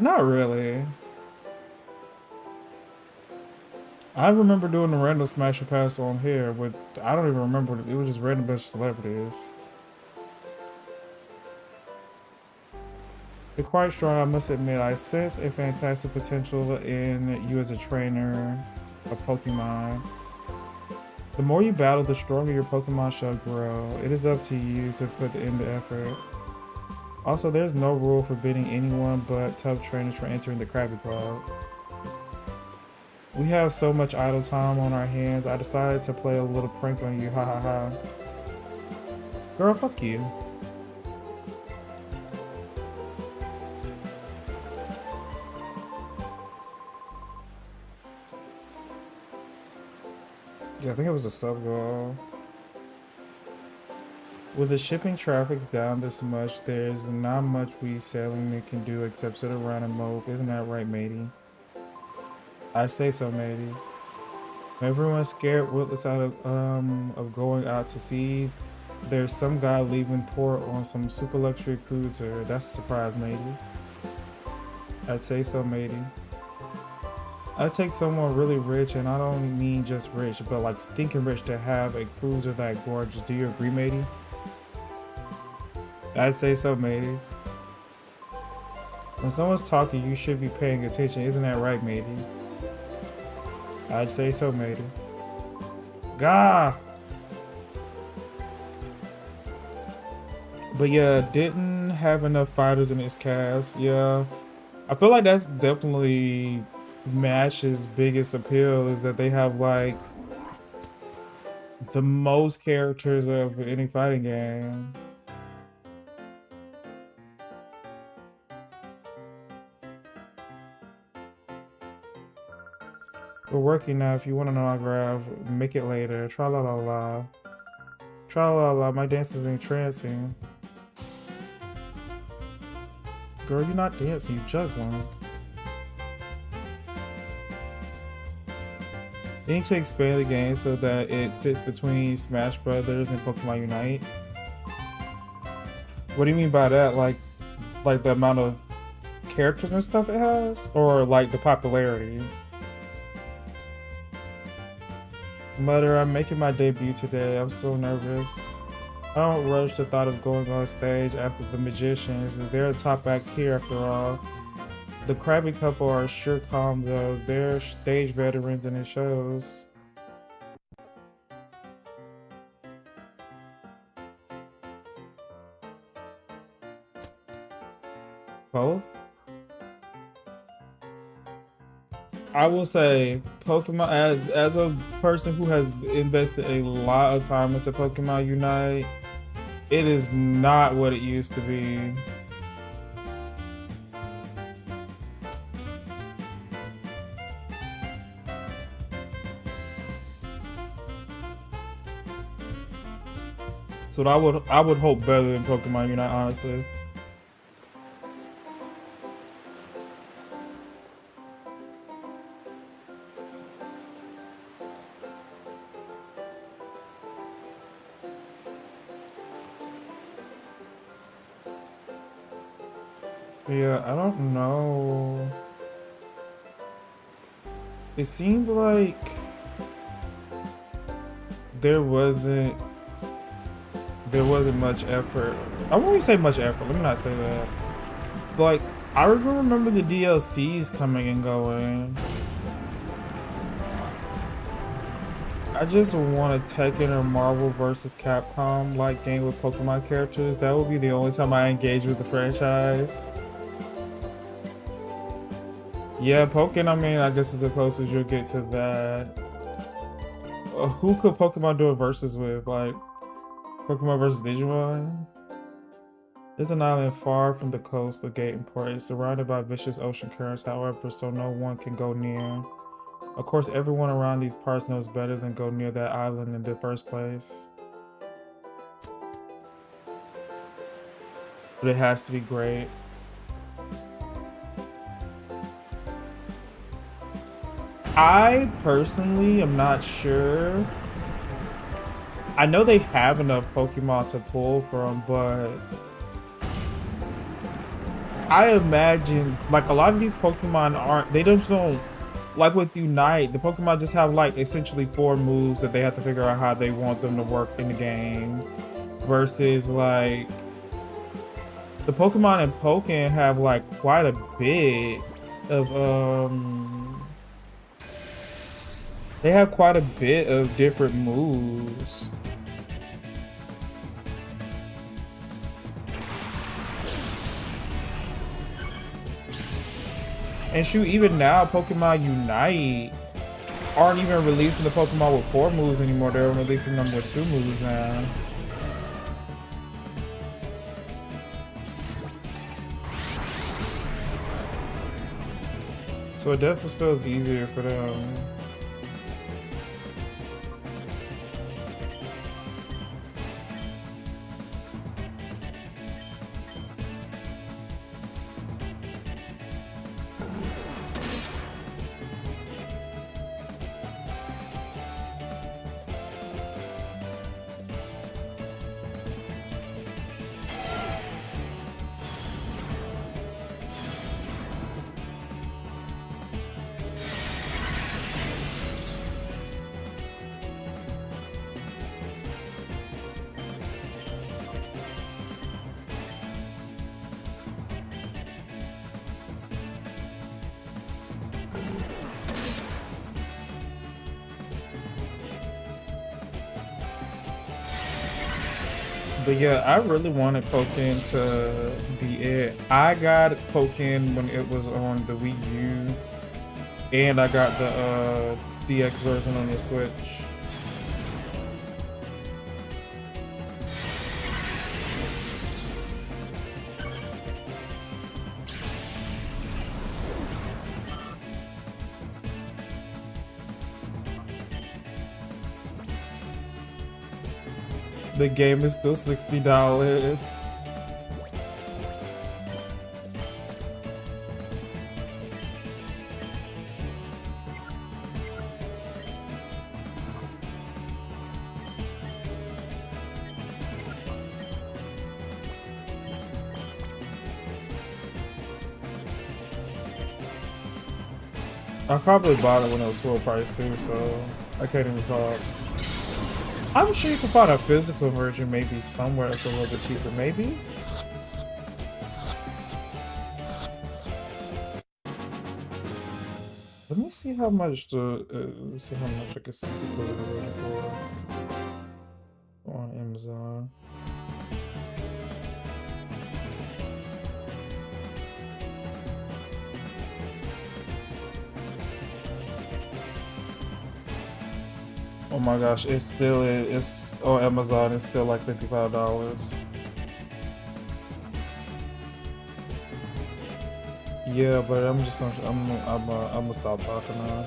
Not really. I remember doing the random Smash or Pass on here with, I don't even remember, it was just random bunch of celebrities. You're quite strong, I must admit. I sense a fantastic potential in you as a trainer of Pokemon. The more you battle, the stronger your Pokemon shall grow. It is up to you to put in the effort. Also, there's no rule forbidding anyone but top trainers from entering the Krabby Club. We have so much idle time on our hands, I decided to play a little prank on you, ha ha ha. Girl, fuck you. Yeah, I think it was a sub goal. With the shipping traffic's down this much, there's not much we sailing can do except sit around and mope. Isn't that right, matey? I say so, matey. Everyone's scared witless out of going out to sea. There's some guy leaving port on some super luxury cruiser. That's a surprise, matey. I'd say so, matey. I'd take someone really rich, and I don't mean just rich, but like stinking rich, to have a cruiser that gorgeous. Do you agree, matey? I'd say so, matey. When someone's talking, you should be paying attention. Isn't that right, matey? I'd say so, matey. Gah! But yeah, didn't have enough fighters in his cast. Yeah. I feel like that's definitely Smash's biggest appeal is that they have like the most characters of any fighting game. We're working now. If you want an autograph, make it later. Tra la la la. Tra la la. My dance is entrancing. Girl, you're not dancing. You juggling. They need to expand the game so that it sits between Smash Brothers and Pokemon Unite. What do you mean by that? Like the amount of characters and stuff it has, or like the popularity? Mother, I'm making my debut today. I'm so nervous. I don't rush the thought of going on stage after the Magicians. They're a top act here after all. The Krabby Couple are sure calm though. They're stage veterans and it shows. Both? I will say Pokemon, as a person who has invested a lot of time into Pokemon Unite, it is not what it used to be. So I would hope better than Pokemon Unite, honestly. Yeah, I don't know. It seemed like there wasn't much effort. I won't say much effort. Let me not say that. But like, I even remember the DLCs coming and going. I just want a Tekken or Marvel vs. Capcom like game with Pokemon characters. That would be the only time I engage with the franchise. Yeah, Pokken, I mean, I guess it's the closest you'll get to that. Who could Pokemon do a versus with? Like, Pokemon vs. Digimon? There's an island far from the coast of Gate Port. It's surrounded by vicious ocean currents, however, so no one can go near. Of course, everyone around these parts knows better than go near that island in the first place. But it has to be great. I personally am not sure. I know they have enough Pokemon to pull from, but I imagine like a lot of these Pokemon aren't, they just don't, like with Unite, the Pokemon just have like essentially 4 moves that they have to figure out how they want them to work in the game, versus like the Pokemon in Pokken have like quite a bit of they have quite a bit of different moves. And shoot, even now, Pokemon Unite aren't even releasing the Pokemon with 4 moves anymore. They're releasing them with 2 moves now. So it definitely feels easier for them. But yeah, I really wanted Pokken to be it. I got Pokken when it was on the Wii U. And I got the DX version on the Switch. The game is still $60. I probably bought it when it was full price too, so I can't even talk. I'm sure you can find a physical version maybe somewhere that's a little bit cheaper, maybe? Let me see how much see how much I can see the physical version for on Amazon. Oh my gosh, it's still it's on Amazon. It's still like $55. Yeah, but I'm gonna stop talking now.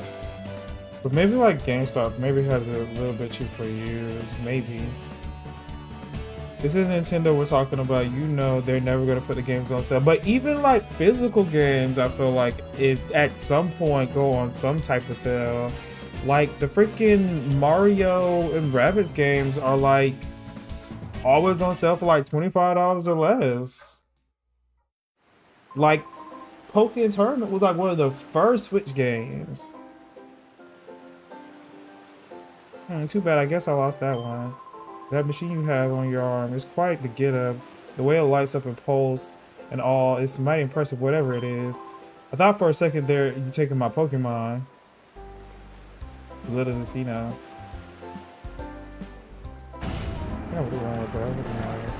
But maybe like GameStop maybe has it a little bit cheaper used. Maybe. This is Nintendo we're talking about. You know they're never gonna put the games on sale. But even like physical games, I feel like it at some point go on some type of sale. Like the freaking Mario and Rabbids games are like always on sale for like $25 or less. Like Pokken Tournament was like one of the first Switch games. Too bad. I guess I lost that one. That machine you have on your arm is quite the get up. The way it lights up and pulse and all, it's mighty impressive, whatever it is. I thought for a second there you taking my Pokemon. Little does he know. Yeah, what are you wrong with that? Look at this.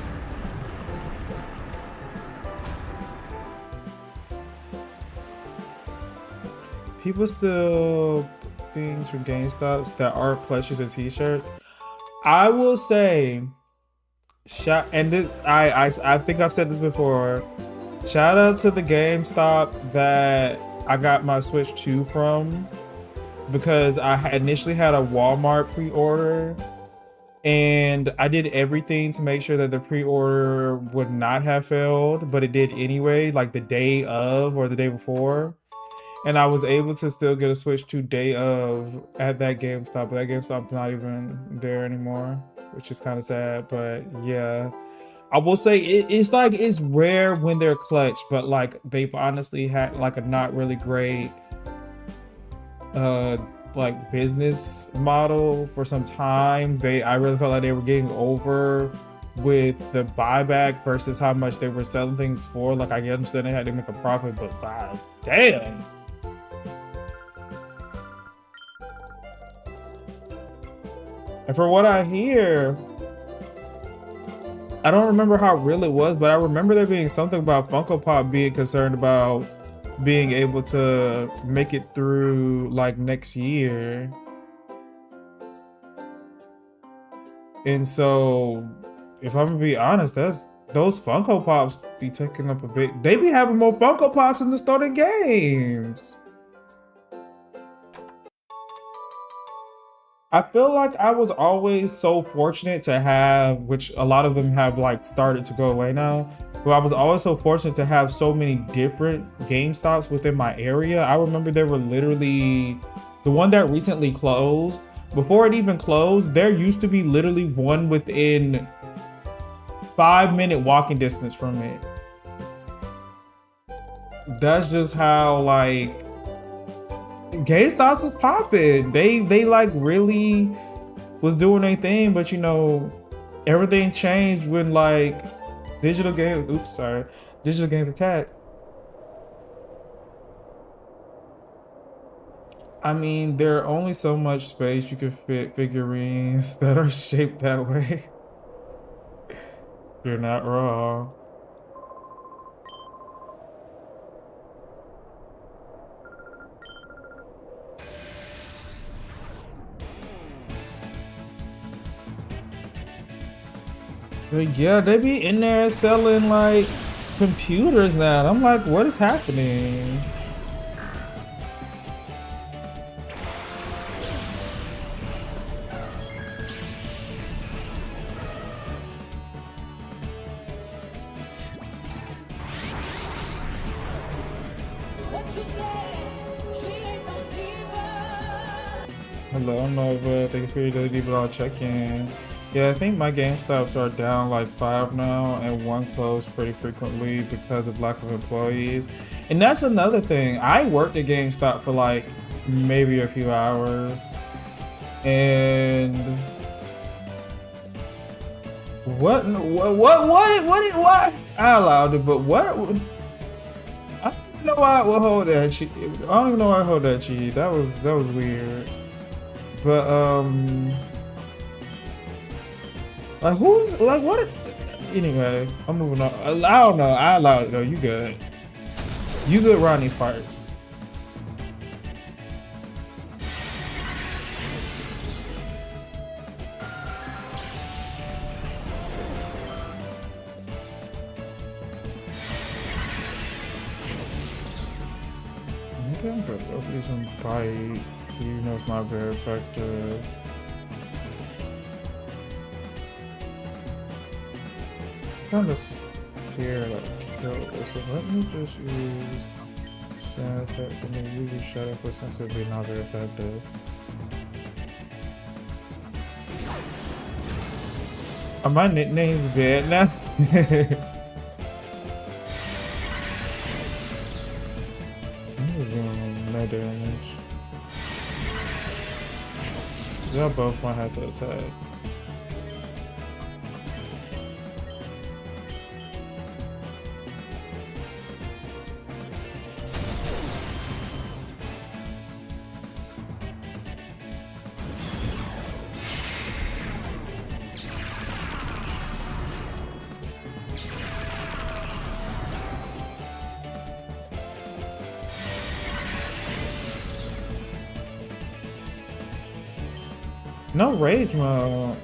People still things from GameStops that are plushies or t-shirts. I will say, I think I've said this before. Shout out to the GameStop that I got my Switch 2 from, because I initially had a Walmart pre-order and I did everything to make sure that the pre-order would not have failed, but it did anyway, like the day of or the day before. And I was able to still get a Switch 2 day of at that GameStop, but that GameStop's not even there anymore, which is kind of sad. But yeah, I will say it's rare when they're clutch, but like they've honestly had like a not really great like business model for some time. I really felt like they were getting over with the buyback versus how much they were selling things for. Like I understand they had to make a profit, but god damn. And for what I hear, I don't remember how real it was, but I remember there being something about Funko Pop being concerned about being able to make it through like next year. And so, if I'm gonna be honest, those Funko Pops be taking up a bit. They be having more Funko Pops in the starting games. I feel like I was always so fortunate to have, which a lot of them have like started to go away now, but I was always so fortunate to have so many different GameStops within my area. I remember there were literally, the one that recently closed, before it even closed, there used to be literally one within 5-minute walking distance from it. That's just how like GameStop was popping. They like really was doing their thing, but you know, everything changed when like digital games attacked. I mean, there are only so much space you can fit figurines that are shaped that way. You're not wrong. But yeah, they be in there selling like computers now. And I'm like, what is happening?
What you say? She ain't no diva.
Hello, Nova. Thank you for your daily but I'll check in. Yeah, I think my GameStops are down like 5 now, and one closed pretty frequently because of lack of employees. And that's another thing. I worked at GameStop for like maybe a few hours, and what? I allowed it, but what? I don't even know why I would hold that cheat. I don't even know why I hold that cheat. That was weird. But like who's like what? Anyway, I'm moving on. I don't know. I allowed it though. You good? You good around these parts? Maybe I'm good. I'll use some bite, even though it's not very effective. Kind of scared like kill it. So let me just use Sans Tech and then use Shut Up with sensitivity not very effective. Are my nicknames bad now? This is doing no damage. Y'all both might have to attack. No rage mode.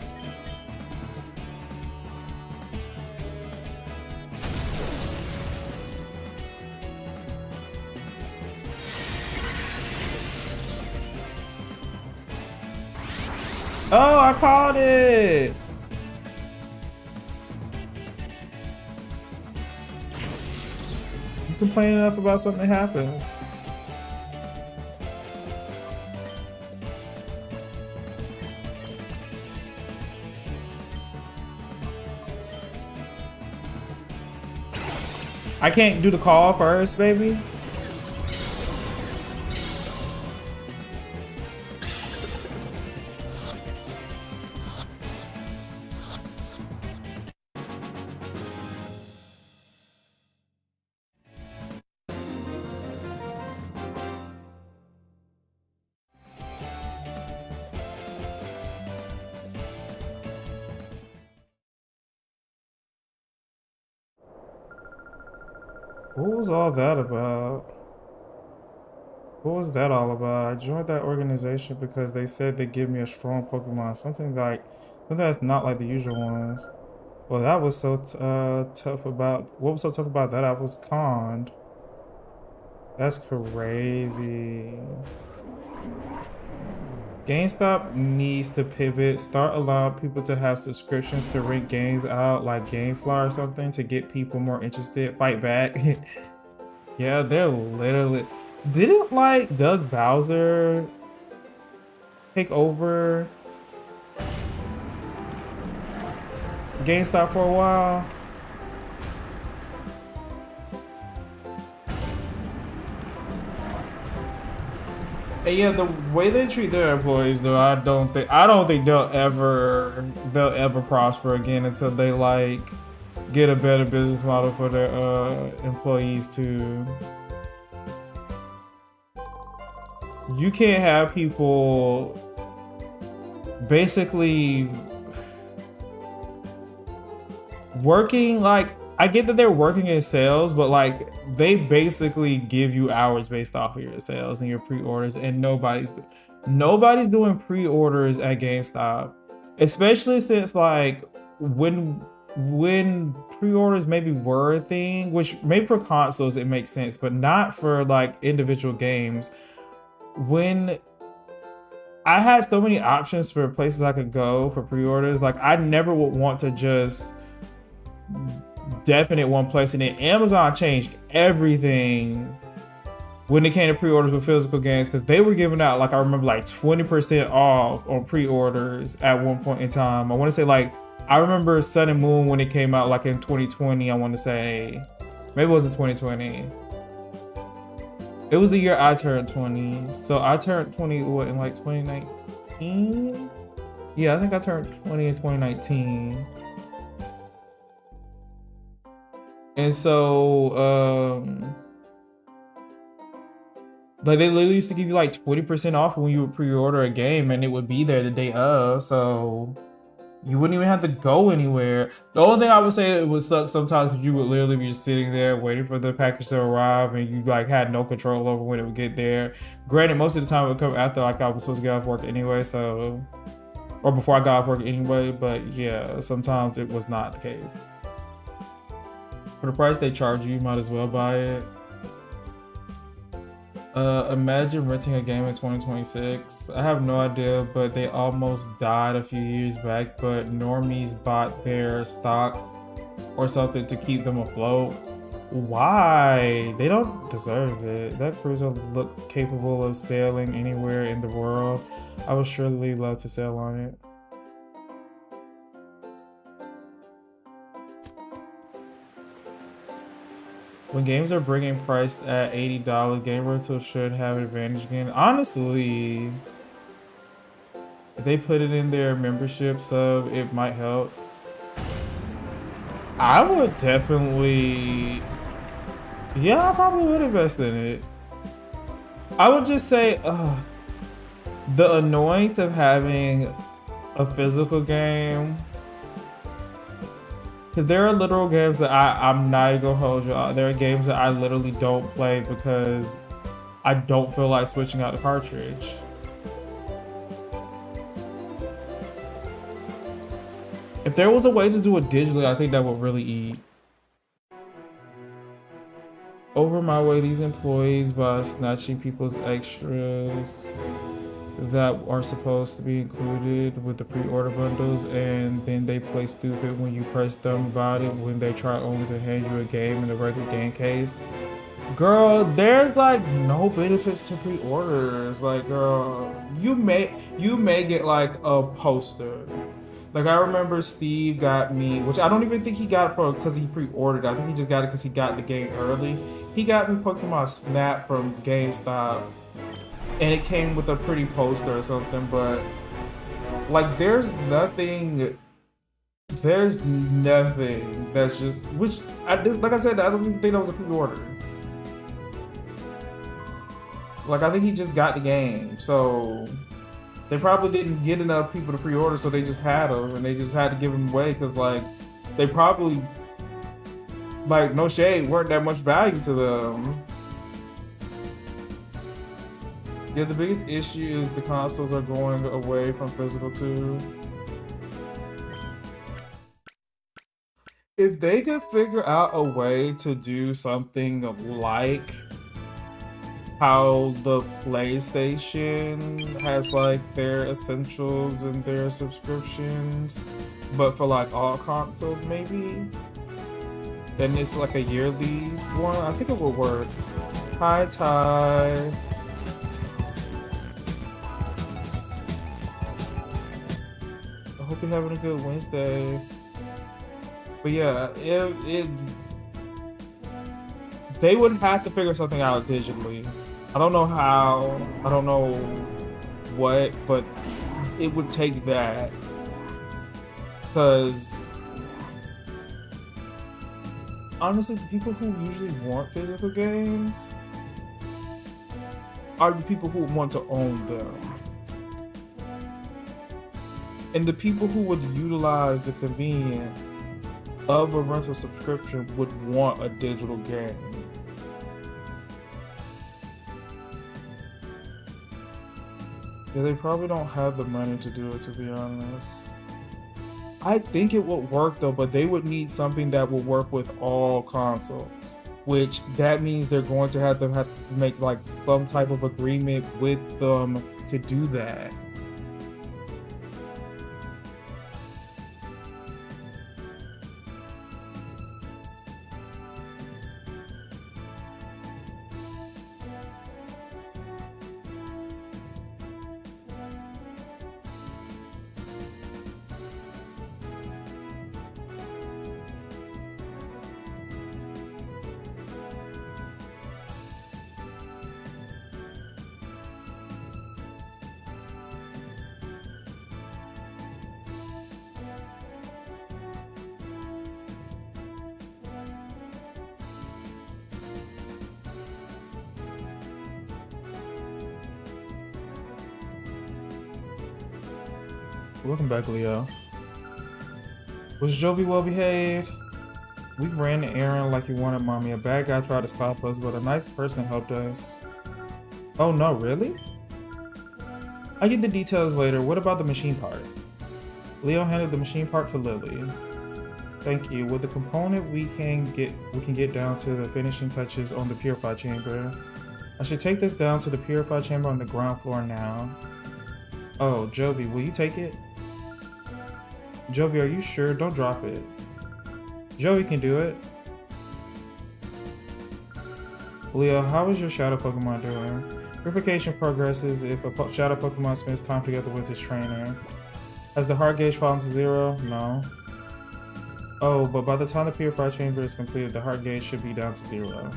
Oh, I called it. You complain enough about something that happens. I can't do the call first, baby. What was all that about? What was that all about? I joined that organization because they said they give me a strong Pokemon, something that's not like the usual ones. Well, that was so tough about. What was so tough about that? I was conned. That's crazy. GameStop needs to pivot, start allowing people to have subscriptions to rent games out like GameFly or something to get people more interested. Fight back. Yeah, they're literally. Didn't like Doug Bowser take over GameStop for a while? And yeah, the way they treat their employees, though, I don't think they'll ever prosper again until they like get a better business model for their employees too. You can't have people basically working like, I get that they're working in sales, but like they basically give you hours based off of your sales and your pre-orders, and nobody's doing pre-orders at GameStop, especially since like when when pre-orders maybe were a thing, which maybe for consoles it makes sense, but not for like individual games. When I had so many options for places I could go for pre-orders, like I never would want to just definite one place, and then Amazon changed everything when it came to pre-orders with physical games, because they were giving out, like I remember, like 20% off on pre-orders at one point in time. I want to say, like, I remember Sun and Moon when it came out, like in 2020. I want to say, maybe it wasn't 2020. It was the year I turned 20. So I turned 20 what, in like 2019? Yeah, I think I turned 20 in 2019. And so like they literally used to give you like 20% off when you would pre-order a game, and it would be there the day of, so you wouldn't even have to go anywhere. The only thing I would say, it would suck sometimes because you would literally be just sitting there waiting for the package to arrive, and you like had no control over when it would get there. Granted, most of the time it would come after like I was supposed to get off work anyway, so, or before I got off work anyway, but yeah, sometimes it was not the case. For the price they charge you, you might as well buy it. Imagine renting a game in 2026. I have no idea, but they almost died a few years back, but normies bought their stocks or something to keep them afloat. Why? They don't deserve it. That cruiser looked capable of sailing anywhere in the world. I would surely love to sail on it. When games are bringing priced at $80, game rental should have an advantage again. Honestly, if they put it in their membership sub, it might help. I would definitely, yeah, I probably would invest in it. I would just say, the annoyance of having a physical game, because there are literal games that I'm not even gonna hold you. There are games that I literally don't play because I don't feel like switching out the cartridge. If there was a way to do it digitally, I think that would really eat. Over my way, these employees by snatching people's extras that are supposed to be included with the pre-order bundles, and then they play stupid when you press them about it when they try only to hand you a game in a regular game case. Girl, there's like no benefits to pre-orders. Like, girl, you may get like a poster. Like I remember Steve got me, which I don't even think he got it for because he pre-ordered. I think he just got it because he got the game early. He got me Pokemon Snap from GameStop, and it came with a pretty poster or something, but like there's nothing that's just, which like I said, I don't even think that was a pre-order. Like I think he just got the game, so they probably didn't get enough people to pre-order, so they just had them and they just had to give them away because like they probably, like no shade, weren't that much value to them. Yeah, the biggest issue is the consoles are going away from physical too. If they could figure out a way to do something like how the PlayStation has like their essentials and their subscriptions, but for like all consoles maybe, then it's like a yearly one, I think it would work. Hi Ty. I hope you're having a good Wednesday. But yeah, they would have to figure something out digitally. I don't know how, I don't know what, but it would take that. Because honestly, the people who usually want physical games are the people who want to own them. And the people who would utilize the convenience of a rental subscription would want a digital game. Yeah, they probably don't have the money to do it, to be honest. I think it would work though, but they would need something that will work with all consoles. Which that means they're going to have to make like some type of agreement with them to do that. Welcome back, Leo. Was Jovi well behaved? We ran the errand like you wanted, mommy. A bad guy tried to stop us, but a nice person helped us. Oh no, really? I get the details later. What about the machine part? Leo handed the machine part to Lily. Thank you. With the component, we can get down to the finishing touches on the purify chamber. I should take this down to the purify chamber on the ground floor now. Oh, Jovi, will you take it? Jovi, are you sure? Don't drop it. Joey can do it. Leo, how is your shadow Pokemon doing? Purification progresses if a shadow Pokemon spends time together with its trainer. Has the heart gauge fallen to 0? No. Oh, but by the time the Purify Chamber is completed, the heart gauge should be down to 0.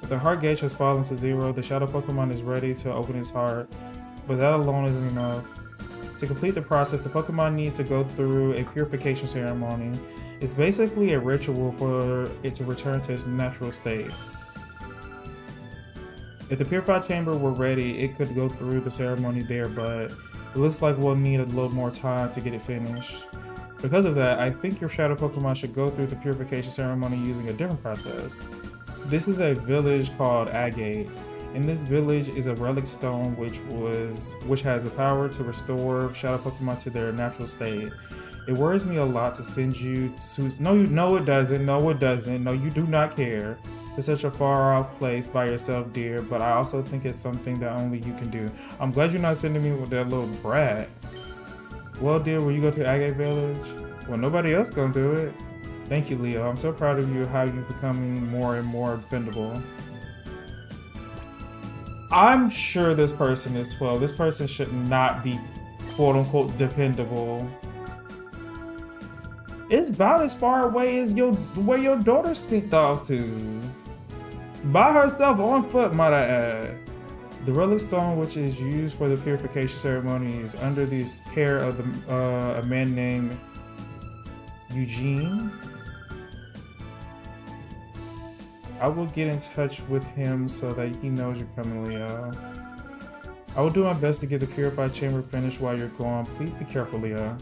If the heart gauge has fallen to 0, the shadow Pokemon is ready to open its heart, but that alone isn't enough. To complete the process, the Pokemon needs to go through a purification ceremony. It's basically a ritual for it to return to its natural state. If the Purified Chamber were ready, it could go through the ceremony there, but it looks like we'll need a little more time to get it finished. Because of that, I think your Shadow Pokemon should go through the purification ceremony using a different process. This is a village called Agate. In this village is a relic stone which has the power to restore Shadow Pokemon to their natural state. It worries me a lot to send you to no it doesn't, no you do not care, to such a far off place by yourself, dear, but I also think it's something that only you can do. I'm glad you're not sending me with that little brat. Well, dear, will you go to Agate Village? Well, nobody else gonna do it. Thank you, Leo. I'm so proud of you, how you're becoming more and more dependable. I'm sure this person is 12. This person should not be quote-unquote dependable. It's about as far away as where your daughter sneaked off to. By herself on foot, might I add. The relic stone, which is used for the purification ceremony, is under the care of a man named Eugene. I will get in touch with him so that he knows you're coming, Leo. I will do my best to get the purified chamber finished while you're gone. Please be careful, Leo.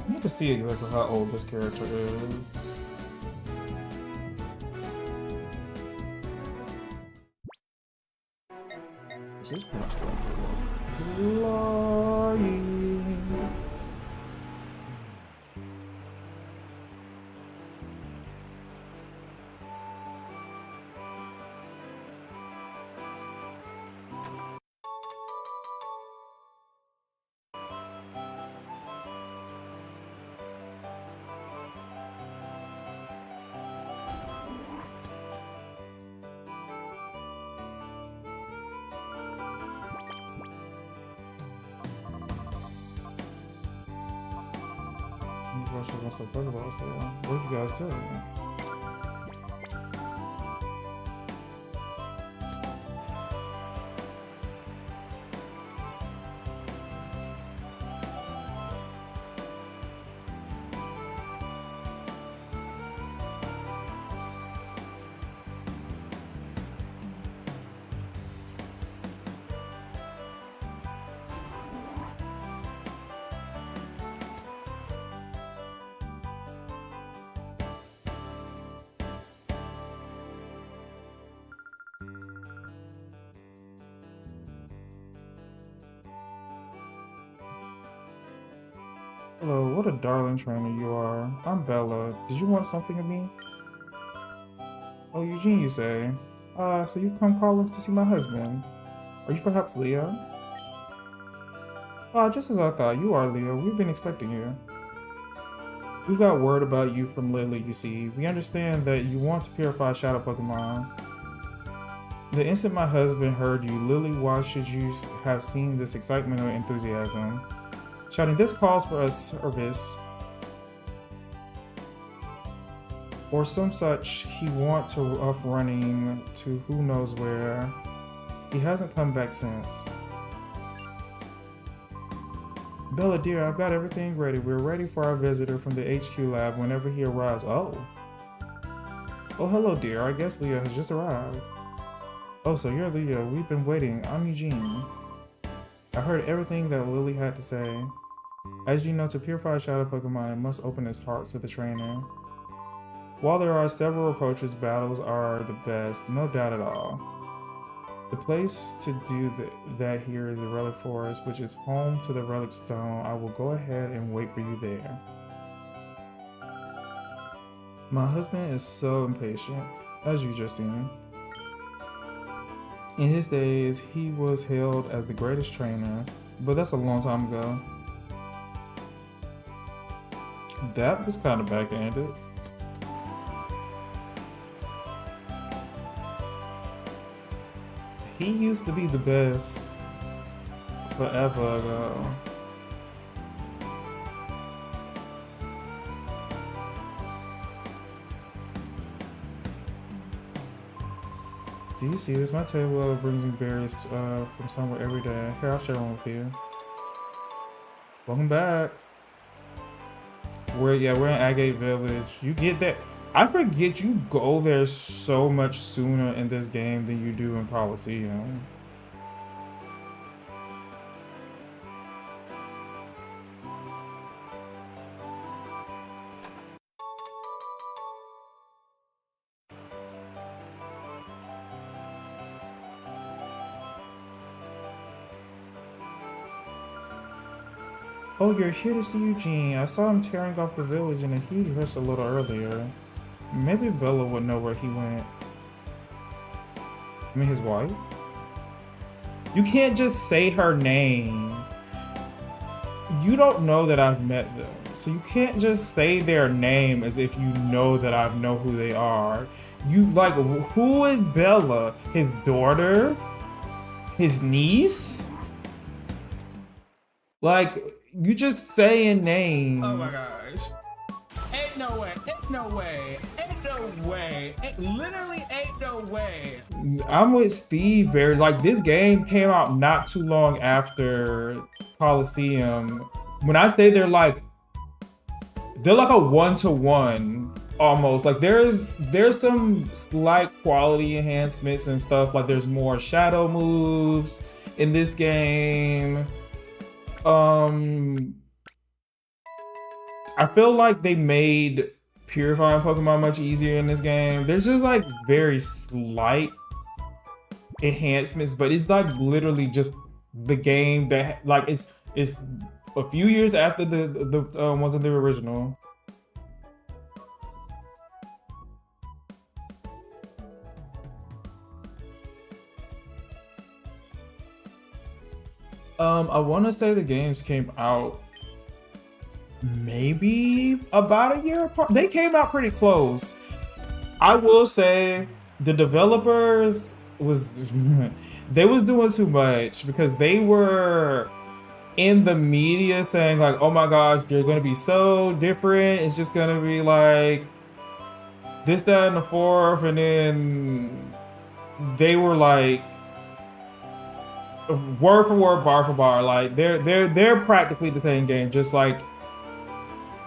I need to see exactly how old this character is. This is pretty much lying. What are you guys doing? Hello, what a darling trainer you are. I'm Bella. Did you want something of me? Oh, Eugene, you say? So you come calling to see my husband. Are you perhaps Leah? Just as I thought, you are Leah. We've been expecting you. We got word about you from Lily, you see. We understand that you want to purify Shadow Pokemon. The instant my husband heard you, Lily, why should you have seen this excitement or enthusiasm? Shouting, this calls for a service. Or some such, he want to up running to who knows where. He hasn't come back since. Bella dear, I've got everything ready. We're ready for our visitor from the HQ lab whenever he arrives. Oh, hello dear. I guess Leah has just arrived. Oh, so you're Leah. We've been waiting. I'm Eugene. I heard everything that Lily had to say. As you know, to purify a Shadow Pokemon, it must open its heart to the trainer. While there are several approaches, battles are the best, no doubt at all. The place to do that here is the Relic Forest, which is home to the Relic Stone. I will go ahead and wait for you there. My husband is so impatient, as you just seen. In his days, he was hailed as the greatest trainer, but that's a long time ago. That was kind of backhanded. He used to be the best forever ago. Do you see this? My table brings me berries from somewhere every day. Here, I'll share one with you. Welcome back. We're in Agate Village. You get that? I forget you go there so much sooner in this game than you do in Coliseum. Oh, you're here to see Eugene. I saw him tearing off the village in a huge rush a little earlier. Maybe Bella would know where he went. I mean, his wife? You can't just say her name. You don't know that I've met them. So you can't just say their name as if you know that I know who they are. You, like, who is Bella? His daughter? His niece? Like, you just saying names.
Oh my gosh. Ain't no way, ain't no way, ain't no way, literally ain't no way.
I'm with Steve very, like, this game came out not too long after Coliseum. When I say they're like a one-to-one almost. Like there's some slight quality enhancements and stuff. Like there's more shadow moves in this game. I feel like they made purifying Pokemon much easier in this game. There's just like very slight enhancements, but it's like literally just the game that like it's a few years after the ones in the original. I want to say the games came out maybe about a year apart. They came out pretty close. I will say the developers they was doing too much because they were in the media saying like, oh my gosh, they're gonna be so different. It's just gonna be like this, that, and the fourth, and then they were like word for word, bar for bar, like they're practically the same game, just like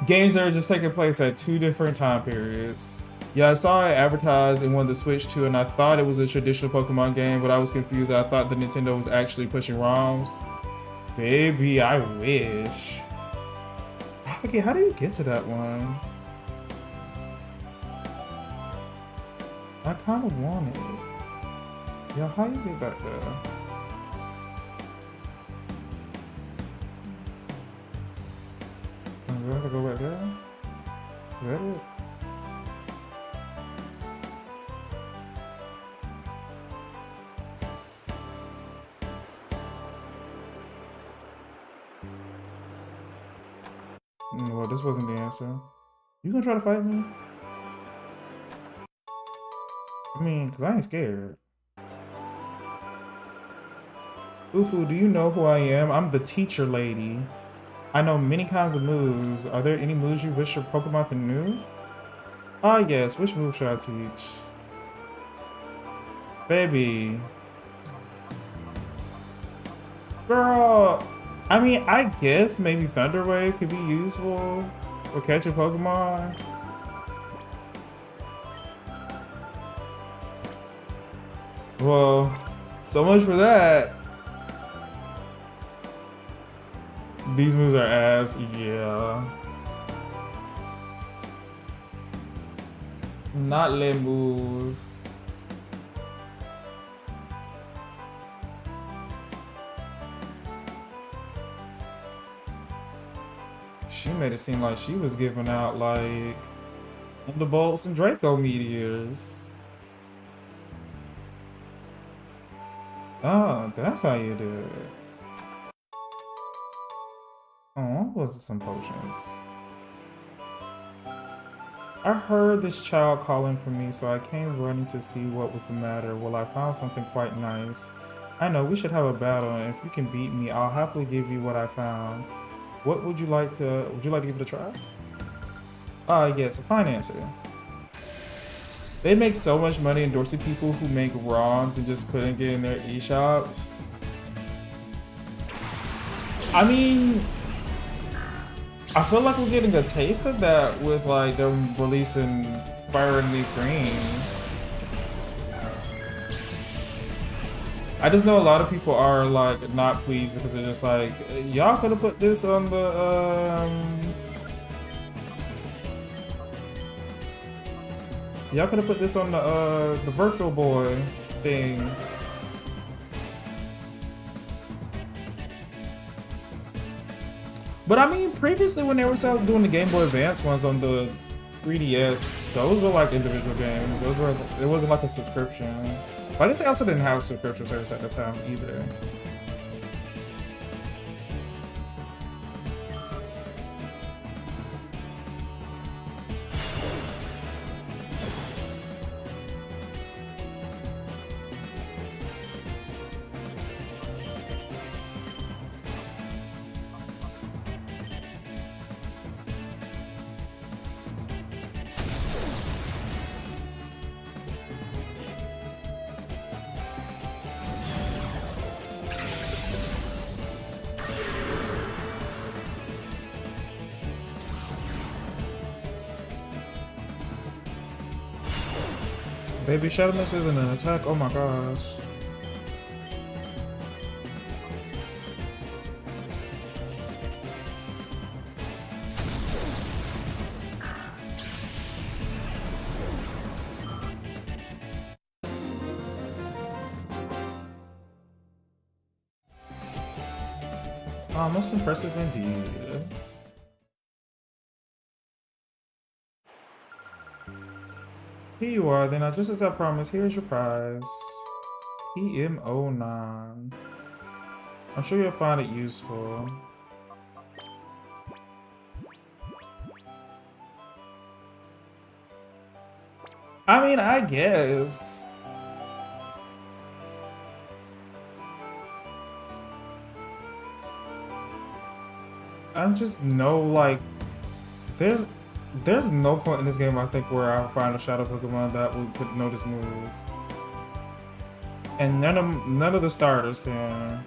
games that are just taking place at two different time periods. Yeah, I saw it advertised in one of the Switch 2, and I thought it was a traditional Pokemon game, but I was confused. I thought the Nintendo was actually pushing ROMs. Baby, I wish. I forget, how do you get to that one? I kind of want it. Yeah, how do you get back there? Do I have to go back there? Is that it? Well, this wasn't the answer. You gonna try to fight me? I mean, cause I ain't scared. Ufu, do you know who I am? I'm the teacher lady. I know many kinds of moves. Are there any moves you wish your Pokemon to know? Ah, yes. Which move should I teach? Baby. Girl. I mean, I guess maybe Thunder Wave could be useful for catching Pokemon. Well, so much for that. These moves are ass, yeah. Not let move. She made it seem like she was giving out like Thunderbolts and Draco Meteors. Oh, that's how you do it. Oh, was it some potions? I heard this child calling for me, so I came running to see what was the matter. Well, I found something quite nice. I know, we should have a battle, and if you can beat me, I'll happily give you what I found. What would you like to give it a try? Yes, a fine answer. They make so much money endorsing people who make ROMs and just putting it in their eShops. I mean, I feel like we're getting a taste of that with like them releasing Fire and Leaf Green. I just know a lot of people are like not pleased because they're just like, y'all could have put this on the y'all could have put this on the Virtual Boy thing. But I mean, previously when they were doing the Game Boy Advance ones on the 3DS, those were like individual games. It wasn't like a subscription. But I guess they also didn't have a subscription service at the time either. Baby Shadow Mist isn't an attack? Oh my gosh. Oh, most impressive indeed. Here you are, then. Just as I promised, here's your prize. PM09. I'm sure you'll find it useful. I mean, I guess. I'm just like, there's no point in this game, I think, where I find a Shadow Pokemon that would know this move. And none of the starters can.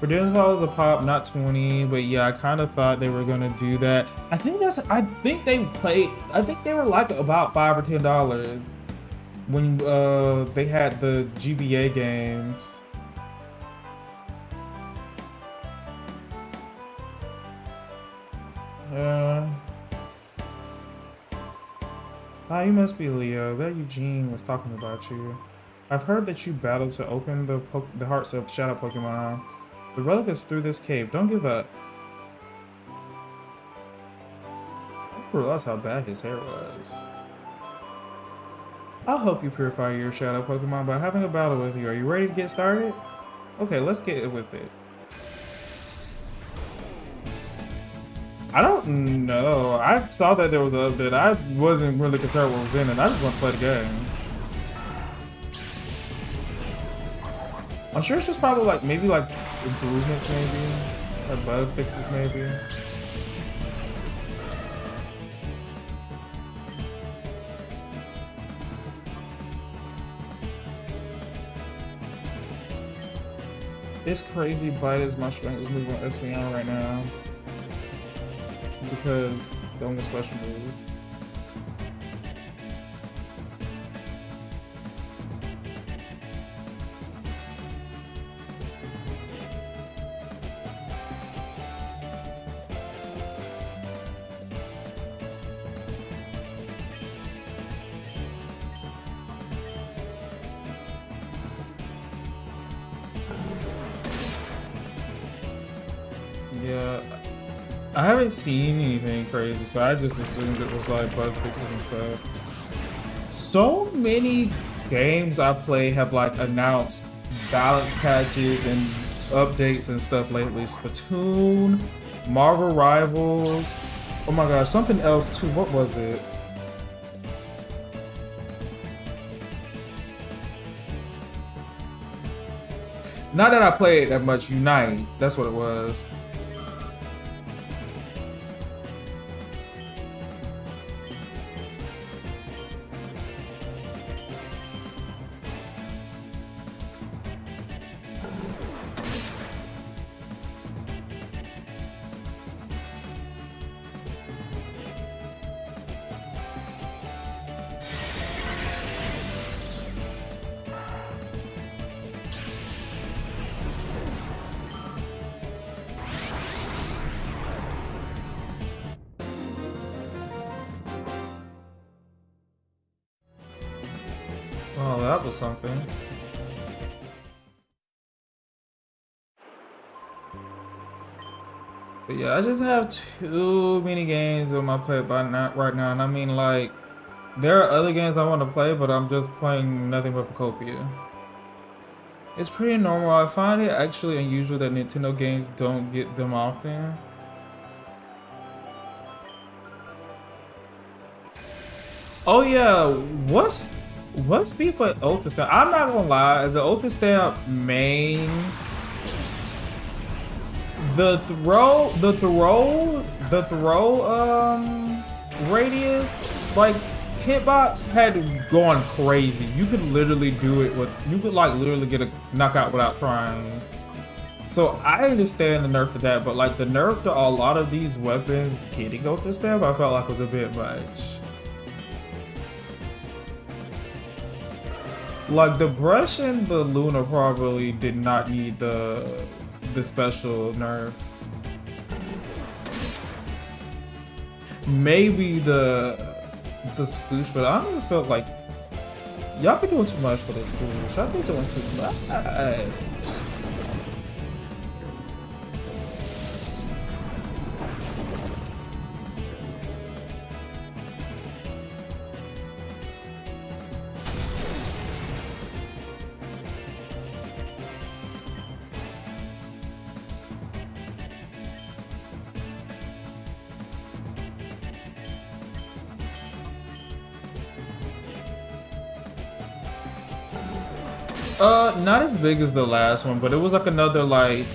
For this calls a pop, not 20, but yeah, I kind of thought they were gonna do that. I think they were like about $5 or $10 when they had the GBA games. You must be Leo. That Eugene was talking about you. I've heard that you battled to open the hearts of Shadow Pokemon. The relic is through this cave. Don't give up. I didn't realize how bad his hair was. I'll help you purify your shadow Pokemon by having a battle with you. Are you ready to get started? Okay, let's get with it. I don't know. I saw that there was an update. I wasn't really concerned what was in it. I just want to play the game. I'm sure it's just probably like maybe like improvements, maybe like bug fixes, maybe. This crazy bite is my strongest move on Espeon right now because it's the only special move. Yeah, I haven't seen anything crazy, so I just assumed it was like bug fixes and stuff. So many games I play have like announced balance patches and updates and stuff lately. Splatoon, Marvel Rivals, oh my gosh, something else too. What was it? Not that I play it that much, Unite, that's what it was. Oh, that was something. But yeah, I just have too many games on my plate right now, and I mean like, there are other games I want to play, but I'm just playing nothing but Copia. It's pretty normal. I find it actually unusual that Nintendo games don't get them often. Oh yeah, what's beef with Ultra Stamp? I'm not gonna lie, the Ultra Stamp main, the throw radius, like hitbox had gone crazy. You could literally do it with, you could like literally get a knockout without trying. So I understand the nerf to that, but like the nerf to a lot of these weapons getting Ultra Stamp, I felt like was a bit much. Like the brush and the Luna probably did not need the special nerf. Maybe the sploosh, but I don't even feel like y'all be doing too much for the sploosh. Y'all be doing too much. Not as big as the last one, but it was like another like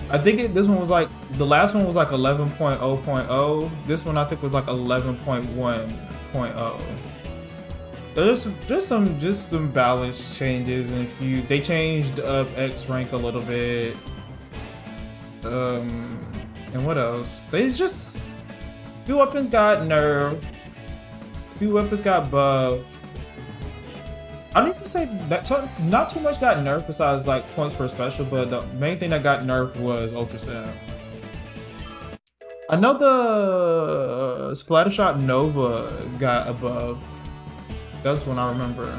I think this one was like, the last one was like 11.0.0. This one I think was like 11.1.0. There's just some balance changes, and they changed up X rank a little bit. And what else? They just, few weapons got nerfed, few weapons got buffed. I don't even say that not too much got nerfed besides like points per special, but the main thing that got nerfed was Ultra Stamp. I know the Splattershot Nova got a buff. That's when I remember.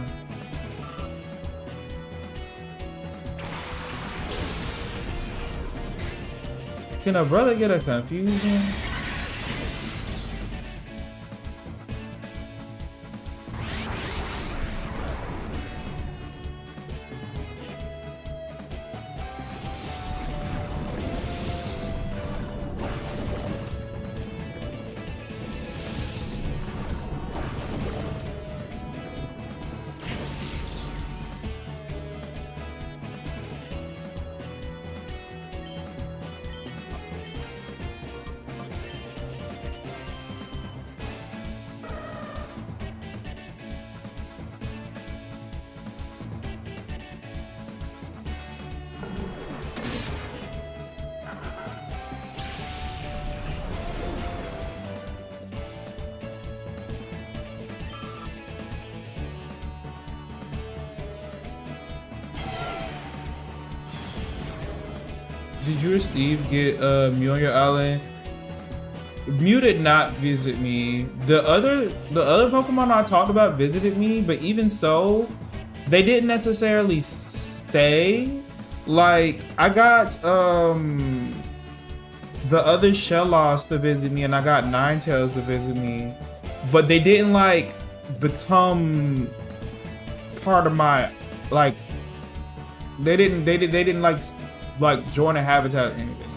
Can a brother get a confusion? Did you or Steve get Mew on your island? Mew did not visit me. The other Pokemon I talked about visited me, but even so, they didn't necessarily stay. Like I got the other Shellos to visit me, and I got Ninetales to visit me, but they didn't like become part of my like. They didn't like join a habitat or anything.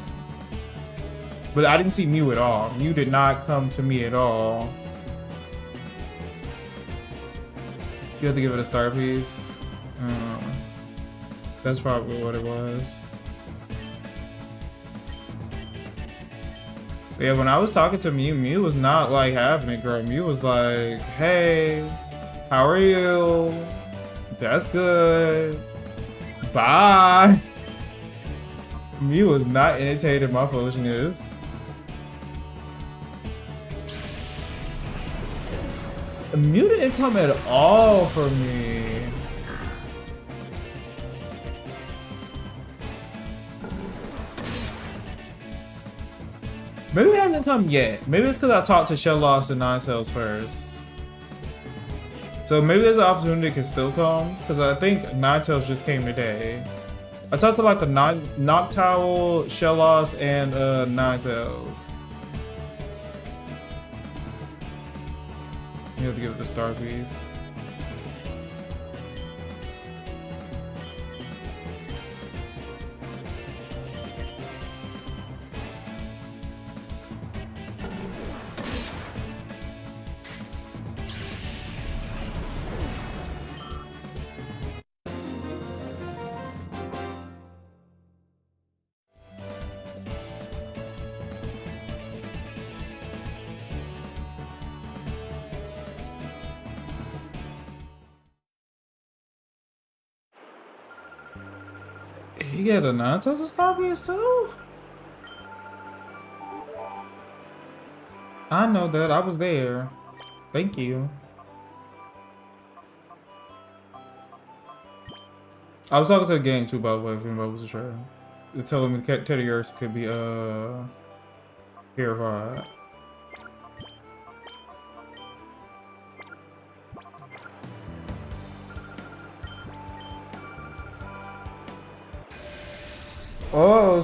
But I didn't see Mew at all. Mew did not come to me at all. You have to give it a star piece. That's probably what it was. But yeah, when I was talking to Mew, Mew was not like having it, girl. Mew was like, hey, how are you? That's good. Bye. Mew was not entertaining my foolishness. Mew didn't come at all for me. Maybe it hasn't come yet. Maybe it's because I talked to Shellos and Ninetales first. So maybe there's an opportunity it can still come. Because I think Ninetales just came today. I talked to like a Noctowl, Shellos, and Ninetales. You have to give it the star piece. You get a Ninetales star piece too? I know that. I was there. Thank you. I was talking to the game too, by the way, if anybody was sure. It's telling me Teddy Ursa could be purified. Oh,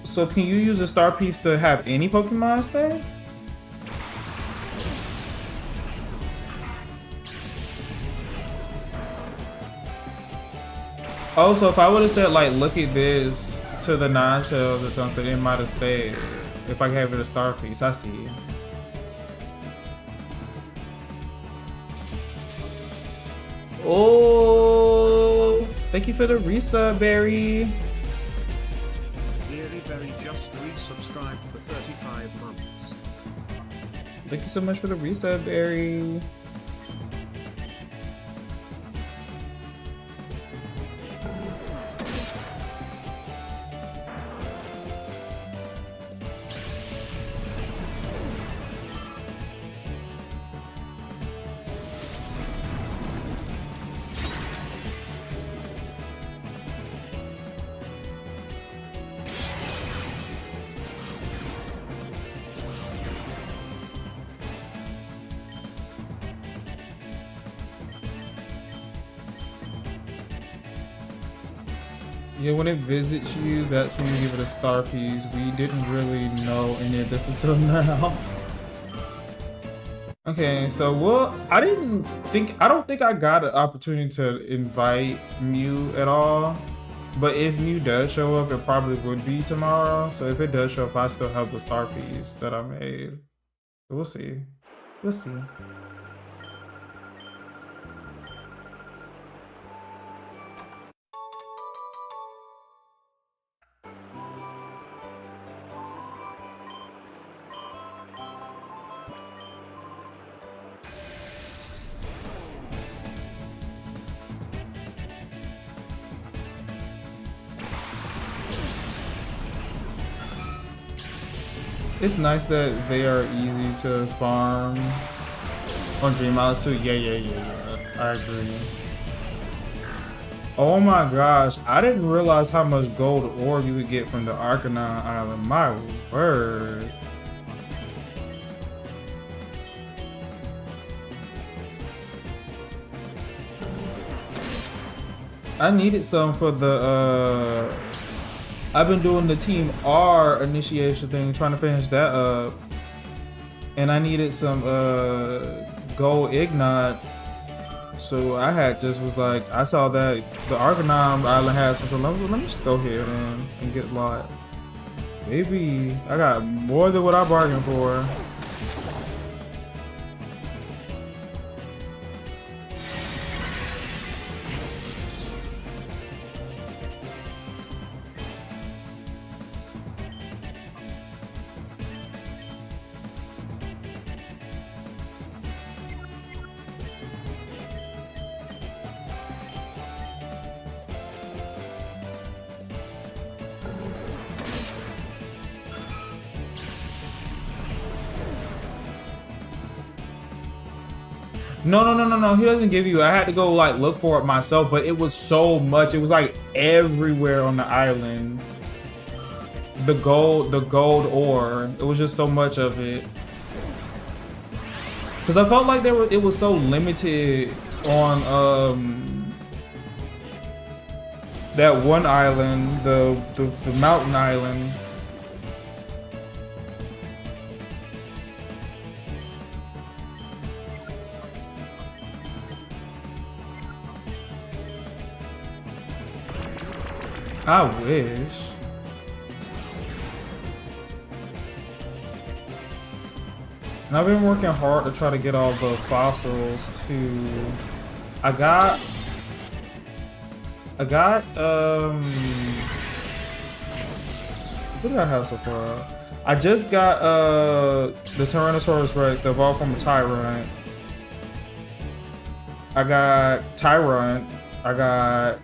so can you use a star piece to have any Pokemon stay? Oh, so if I would have said like, look at this to the Ninetales or something, it might have stayed. If I gave it a star piece, I see. Oh, thank you for the resub, Barry.
Berry just resubscribed for 35 months.
Thank you so much for the resub, Barry. Yeah, when it visits you, that's when you give it a star piece. We didn't really know any of this until now. Okay, so well, I don't think I got an opportunity to invite Mew at all. But if Mew does show up, it probably would be tomorrow. So if it does show up, I still have the star piece that I made. So we'll see. We'll see. It's nice that they are easy to farm on Dream Islands too. Yeah. I agree. Oh my gosh, I didn't realize how much gold orb you could get from the Arcanine Island. My word. I needed some for the I've been doing the Team R initiation thing, trying to finish that up. And I needed some gold Ignite. So I had just was like, I saw that the Arcanine Island had some, so let me just go ahead and get a lot. Maybe I got more than what I bargained for. No. He doesn't give you. I had to go like look for it myself, but it was so much. It was like everywhere on the island. The gold ore. It was just so much of it. Cause I felt like it was so limited on that one island, the mountain island. I wish. And I've been working hard to try to get all the fossils too. I got what did I have so far? I just got the Tyrannosaurus Rex, the evolved from a Tyrant. I got Tyrant. I got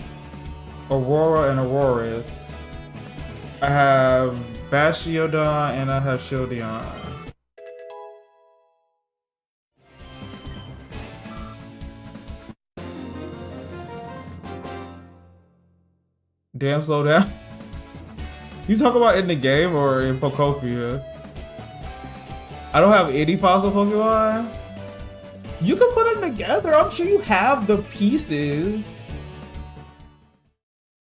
Aurora and Aurorus. I have Bastiodon and I have Shieldon. Damn, slow down. You talk about in the game or in Pokopia? I don't have any fossil Pokemon. You can put them together. I'm sure you have the pieces.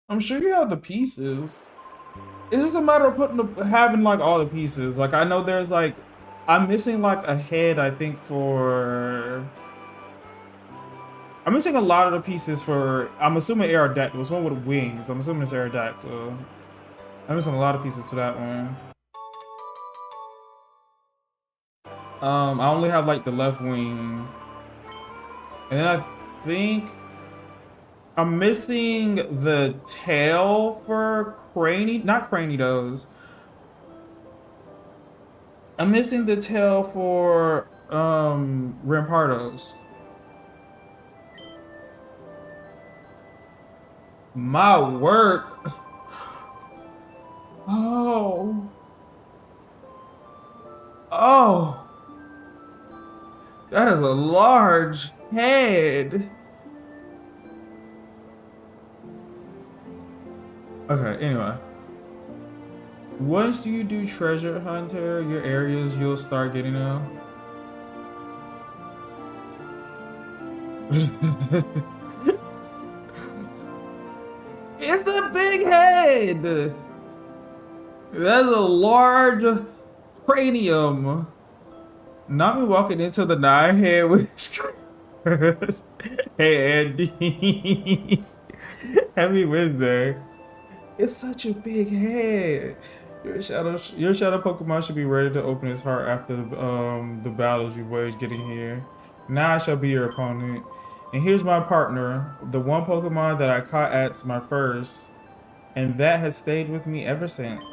I'm sure you have the pieces. It's just a matter of having like all the pieces. Like I know there's like, I'm missing like a head. I think I'm missing a lot of the pieces for. I'm assuming Aerodactyl. It's one with wings. I'm assuming it's Aerodactyl. I'm missing a lot of pieces for that one. I only have like the left wing, and then I think I'm missing the tail for not Cranidos. I'm missing the tail for Rampardos. My work. Oh. That is a large head. Okay, anyway. Once you do treasure hunter, your areas, you'll start getting them. It's a big head. That's a large cranium. Not me walking into the 9 head with. Hey Andy. Happy Wednesday. It's such a big head. Your shadow Pokemon should be ready to open its heart after the battles you waged getting here. Now I shall be your opponent. And here's my partner, the one Pokemon that I caught at my first, and that has stayed with me ever since.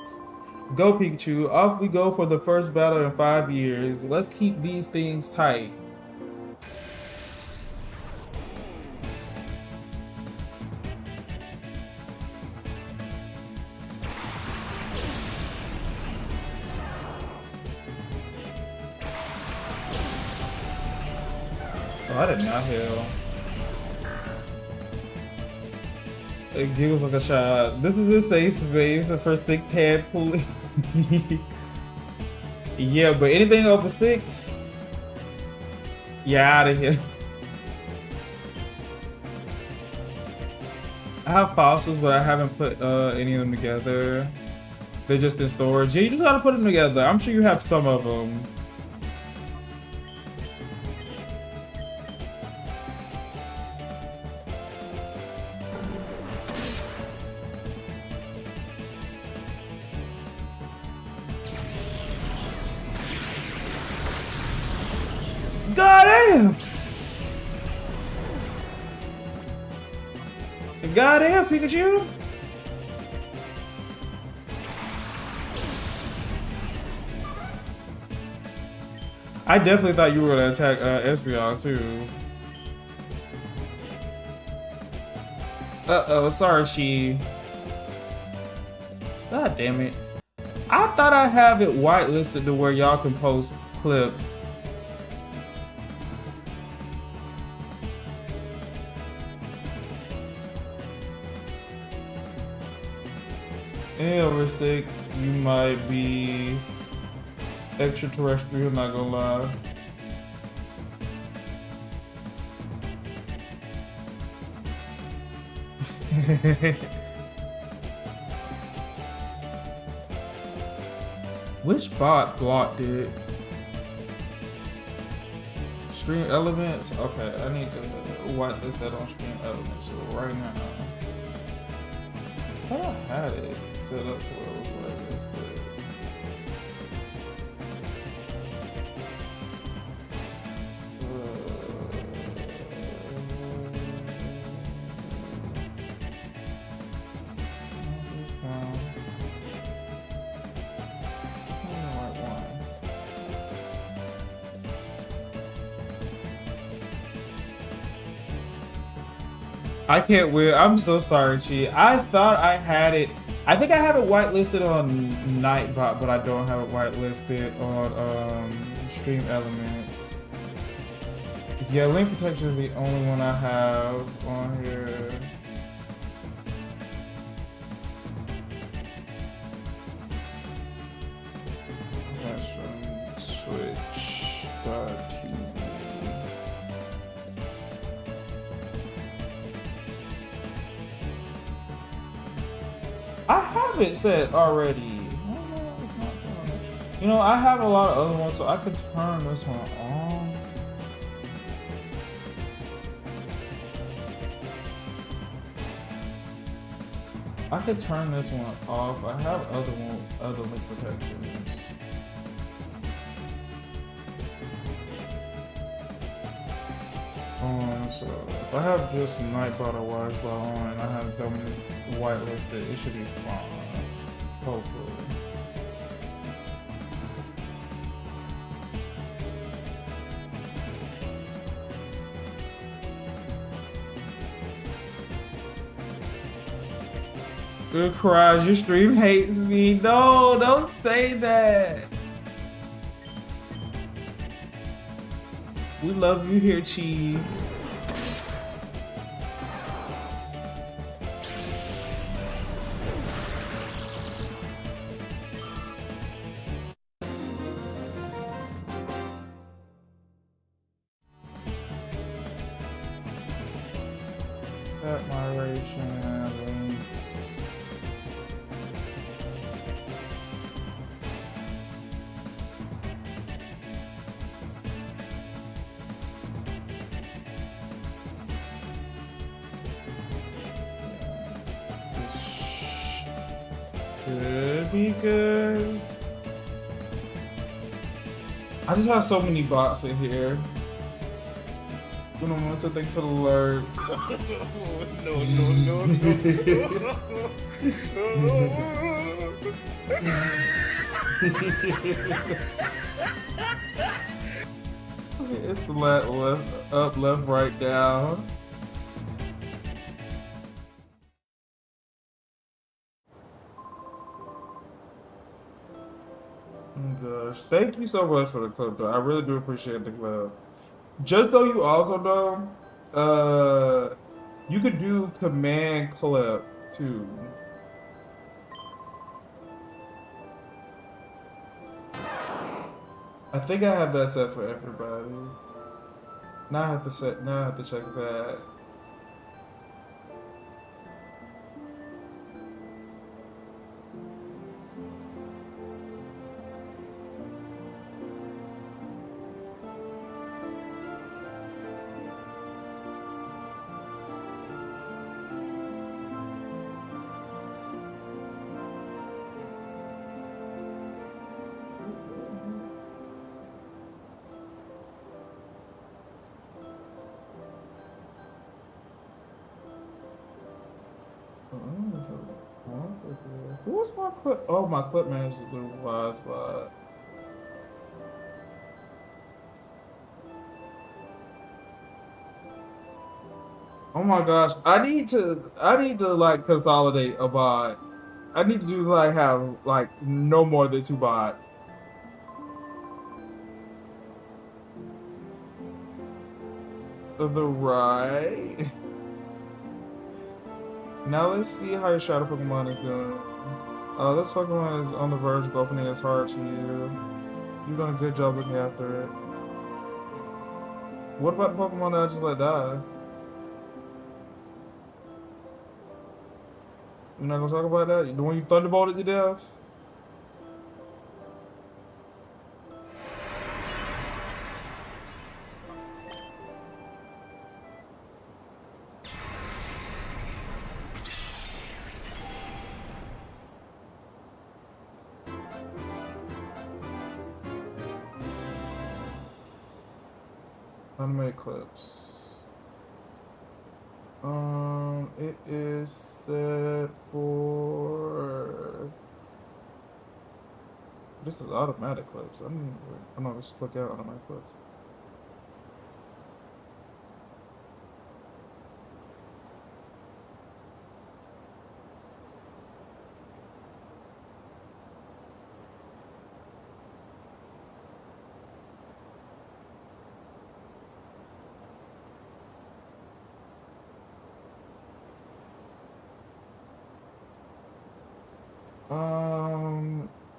Go Pikachu, off we go for the first battle in 5 years. Let's keep these things tight. Oh, I did not heal. It giggles like a child. This is the safe space for stick head pulling. Yeah, but anything over 6, yeah, out of here. I have fossils, but I haven't put any of them together. They're just in storage. Yeah, you just gotta put them together. I'm sure you have some of them. Goddamn! Goddamn, Pikachu! I definitely thought you were gonna attack Espeon too. Uh-oh, sorry, she. God damn it. I thought I have it whitelisted to where y'all can post clips. Yeah, over 6, you might be extraterrestrial, not gonna lie. Which bot blocked it? Stream elements? Okay, I need to whitelist that on stream elements. So right now, I thought I had it set up for it was whitelisted. I can't win. I'm so sorry, Chi. I thought I had it. I think I have it whitelisted on Nightbot, but I don't have it whitelisted on Stream Elements. Yeah, Link Protection is the only one I have on here. That's from Switch.tv. I have it set already. No, it's not doing it. You know, I have a lot of other ones, so I could turn this one on. I could turn this one off. I have other link protections. So if I have just Nightbot or Wisebot on and I have them whitelisted, it should be fine. Hopefully. Good cries, your stream hates me. No, don't say that. We love you here, Cheese. Set moderation links. Could be good. I just have so many bots in here. You don't want to thank you for the alert. It's left, up, left, right, down. Oh gosh, thank you so much for the clip, though. I really do appreciate the clip. Just though you also know, you could do command clip too. I think I have that set for everybody. Now I have to set. Now I have to check that. What's my clip? Oh, my clip manager's a little wide spot. Oh my gosh, I need to like consolidate a bot. I need to do like have like no more than 2 bots. To the right. Now let's see how your shadow Pokemon is doing. This Pokemon is on the verge of opening its heart to you. You've done a good job looking after it. What about the Pokemon that I just let die? We're not gonna talk about that? The one you thunderbolted to death? Animated clips. It is set for. This is automatic clips. I'm not just click out automatic clips.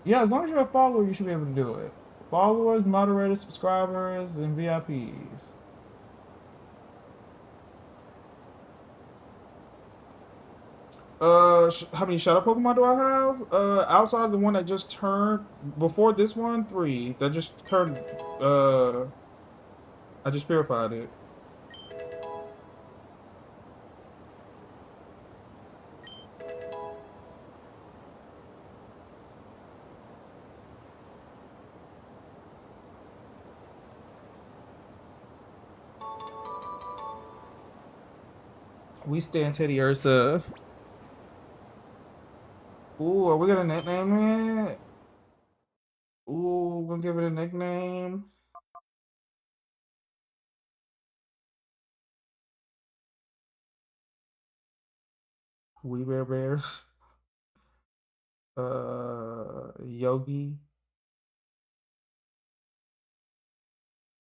Yeah, as long as you're a follower, you should be able to do it. Followers, moderators, subscribers, and VIPs. How many shadow Pokemon do I have? Outside of the one that just turned, before this one, 3. That just turned, I just purified it. We stand Teddy Ursa. Ooh, are we gonna nickname it? Ooh, we're gonna give it a nickname. We Bear Bears. Yogi.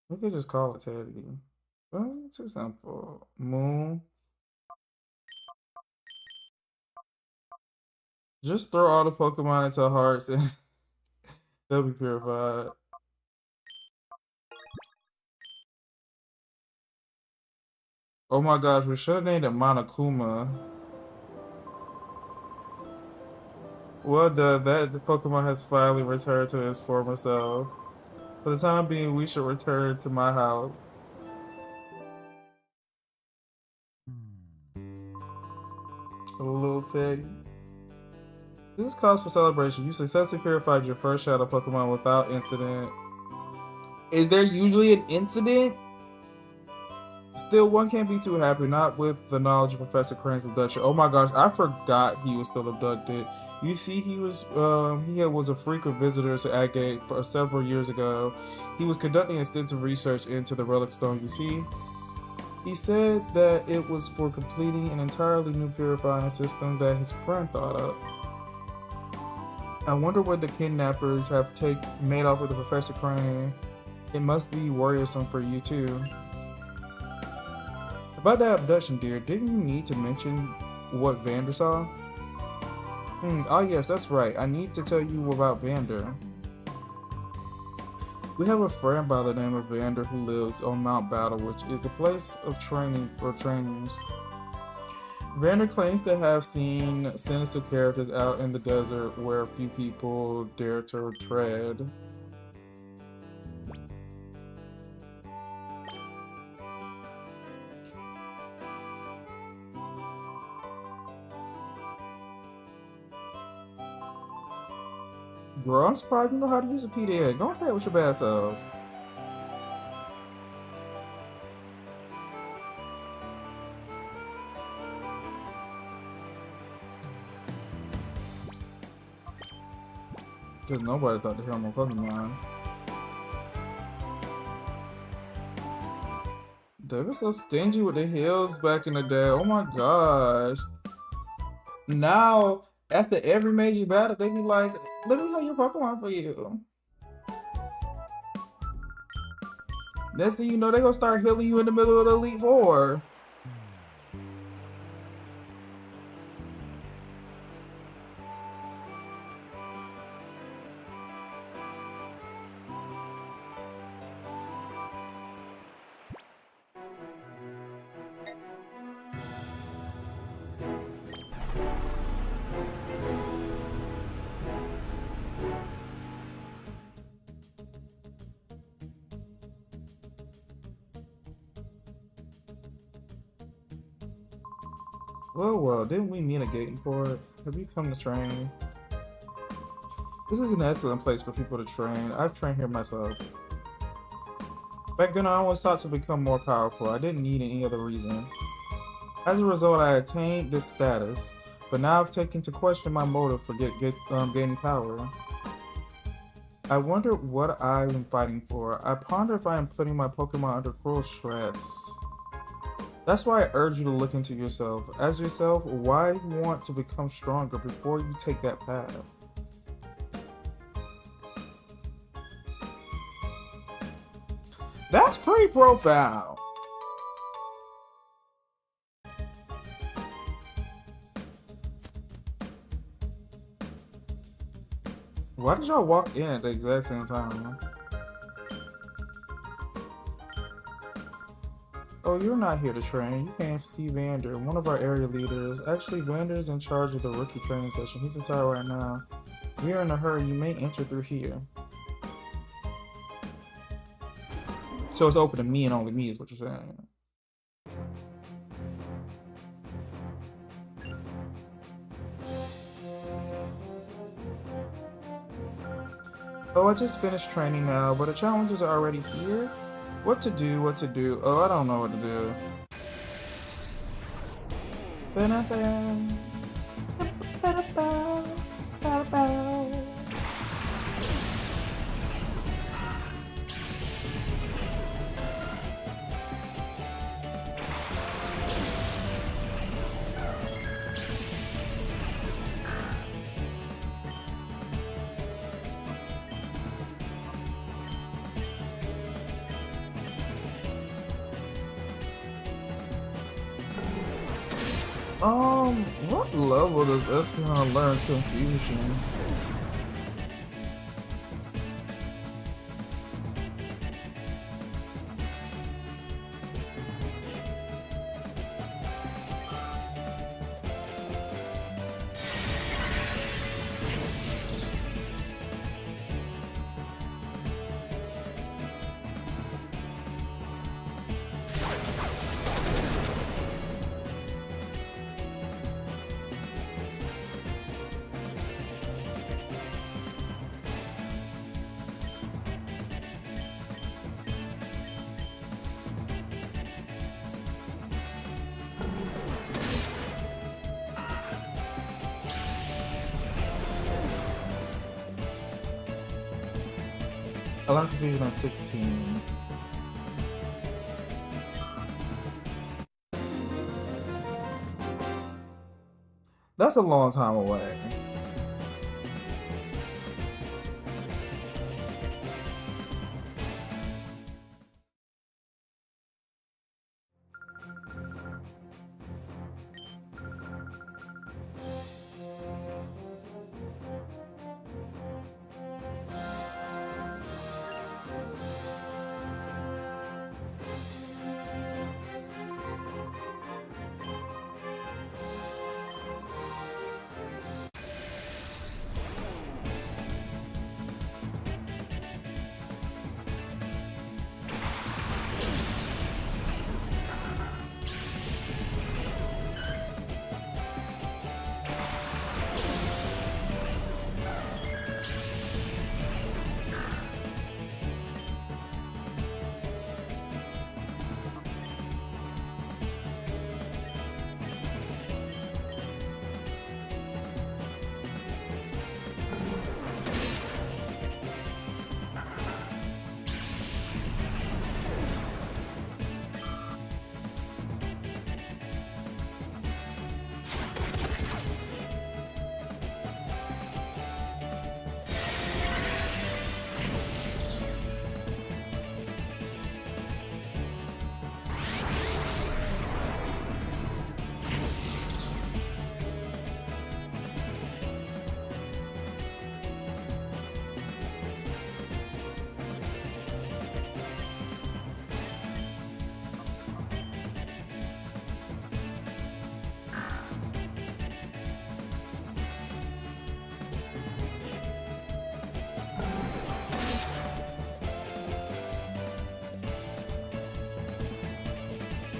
We could just call it Teddy. Too simple. Moon. Just throw all the Pokemon into hearts and they'll be purified. Oh my gosh, we should have named it Monokuma. Well done, the Pokemon has finally returned to its former self. For the time being, we should return to my house. A little Teddy. This is cause for celebration. You successfully purified your first shadow Pokemon without incident. Is there usually an incident? Still, one can't be too happy, not with the knowledge of Professor Crane's abduction. Oh my gosh, I forgot he was still abducted. You see, he was a frequent visitor to Agate for several years ago. He was conducting extensive research into the Relic Stone, you see. He said that it was for completing an entirely new purifying system that his friend thought up. I wonder what the kidnappers have made off with the Professor Crane. It must be worrisome for you too. About that abduction, dear, didn't you need to mention what Vander saw? Oh yes, that's right. I need to tell you about Vander. We have a friend by the name of Vander who lives on Mount Battle, which is the place of training for trainers. Vander claims to have seen sinister characters out in the desert where few people dare to tread. Girl, I'm surprised you know how to use a PDA. Go ahead with your bad self. Because nobody thought to hear my Pokemon. They were so stingy with the heals back in the day. Oh my gosh. Now, after every major battle, they be like, let me heal your Pokemon for you. Next thing you know, they gonna start healing you in the middle of the Elite Four. Well, didn't we meet a gating for it? Have you come to train? This is an excellent place for people to train. I've trained here myself. Back then, I always thought to become more powerful. I didn't need any other reason. As a result, I attained this status, but now I've taken to question my motive for gaining power. I wonder what I'm fighting for. I ponder if I am putting my Pokemon under cruel stress. That's why I urge you to look into yourself. As yourself, why want to become stronger before you take that path? That's pretty profound. Why did y'all walk in at the exact same time? Oh, you're not here to train. You came to see Vander, one of our area leaders. Actually, Vander's in charge of the rookie training session. He's inside right now. We are in a hurry. You may enter through here. So it's open to me and only me is what you're saying. Oh, I just finished training now, but the challenges are already here. What to do, what to do. Oh, I don't know what to do. What level does Espeon learn Confusion? I learned confusion at 16. That's a long time away.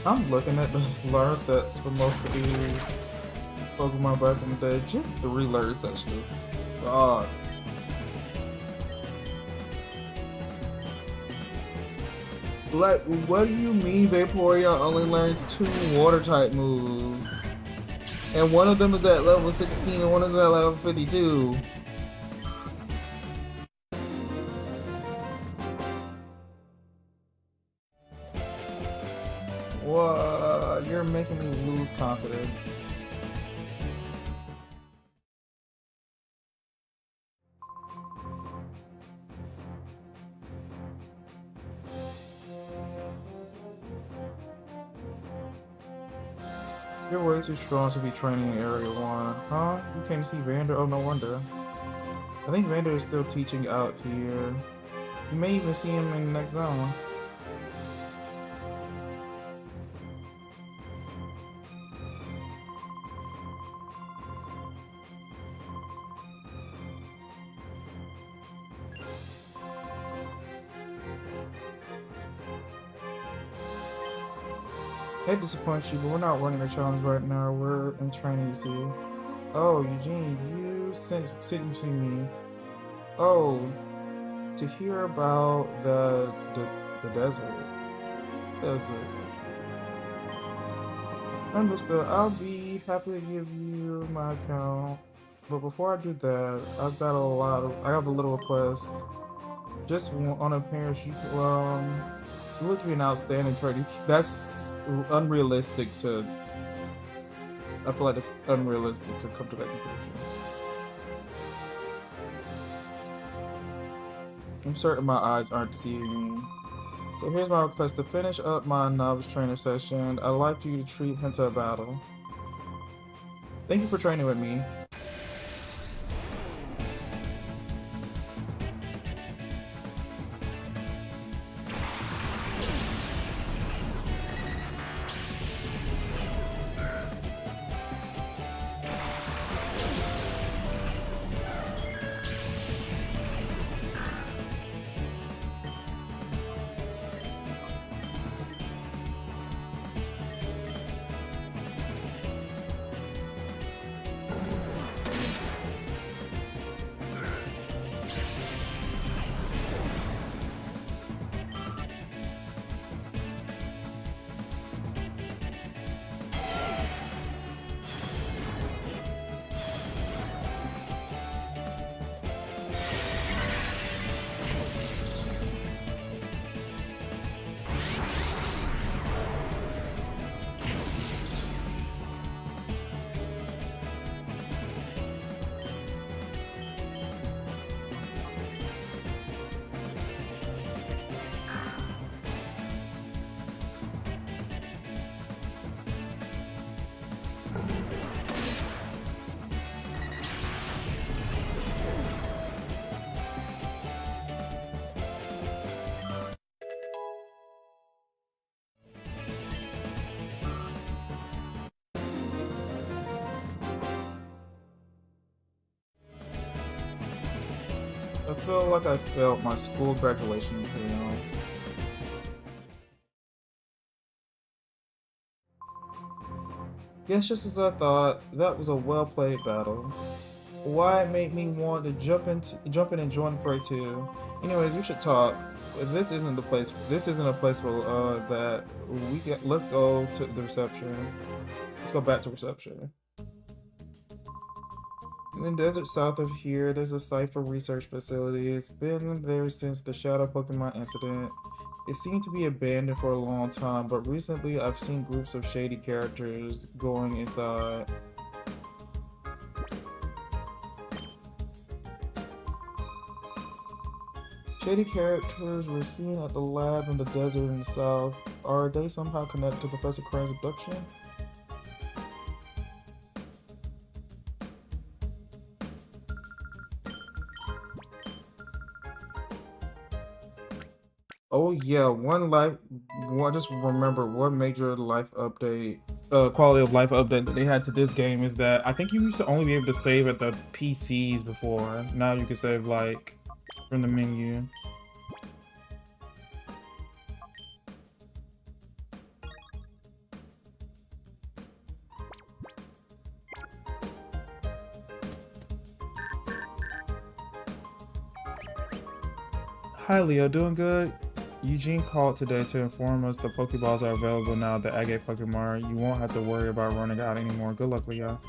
I'm looking at the learn sets for most of these Pokemon back in the day. Gen 3 learn sets just suck. Like, what do you mean Vaporeon only learns 2 water type moves? And one of them is at level 16 and one is at level 52. What? You're making me lose confidence. You're way too strong to be training in Area 1. Huh? You came to see Vander? Oh, no wonder. I think Vander is still teaching out here. You may even see him in the next zone. I hate to disappoint you, but we're not running a challenge right now. We're in training, you see. Oh, Eugene, you said you see me. Oh, to hear about the desert. Understood. I'll be happy to give you my account. But before I do that, I have a little request. Just on appearance, you would be an outstanding trader. That's unrealistic to. I feel like it's unrealistic to come to that conclusion. I'm certain my eyes aren't deceiving me. So here's my request to finish up my novice trainer session. I'd like you to treat him to a battle. Thank you for training with me. I feel like I failed my school graduation exam. Yes, just as I thought, that was a well-played battle. Why it made me want to jump in and join the parade too. Anyways, we should talk. This isn't the place. This isn't a place for that. Let's go to the reception. Let's go back to reception. In the desert south of here, there's a site for research facility. It's been there since the Shadow Pokemon incident. It seemed to be abandoned for a long time, but recently I've seen groups of shady characters going inside. Shady characters were seen at the lab in the desert in the south. Are they somehow connected to Professor Crane's abduction? Oh yeah, just remember one major life update, quality of life update that they had to this game is that I think you used to only be able to save at the PCs before. Now you can save like from the menu. Hi Leo, doing good? Eugene called today to inform us the Pokeballs are available now at the Agate Pokemon. You won't have to worry about running out anymore. Good luck, Leo.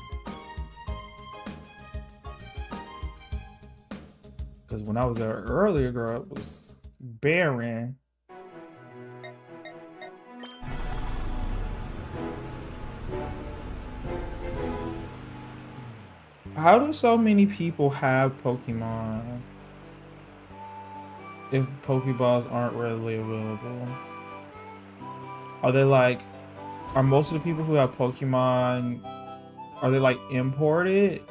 Because when I was there earlier, girl, it was barren. How do so many people have Pokemon if Pokeballs aren't readily available? Are they like, are most of the people who have Pokemon, are they like imported?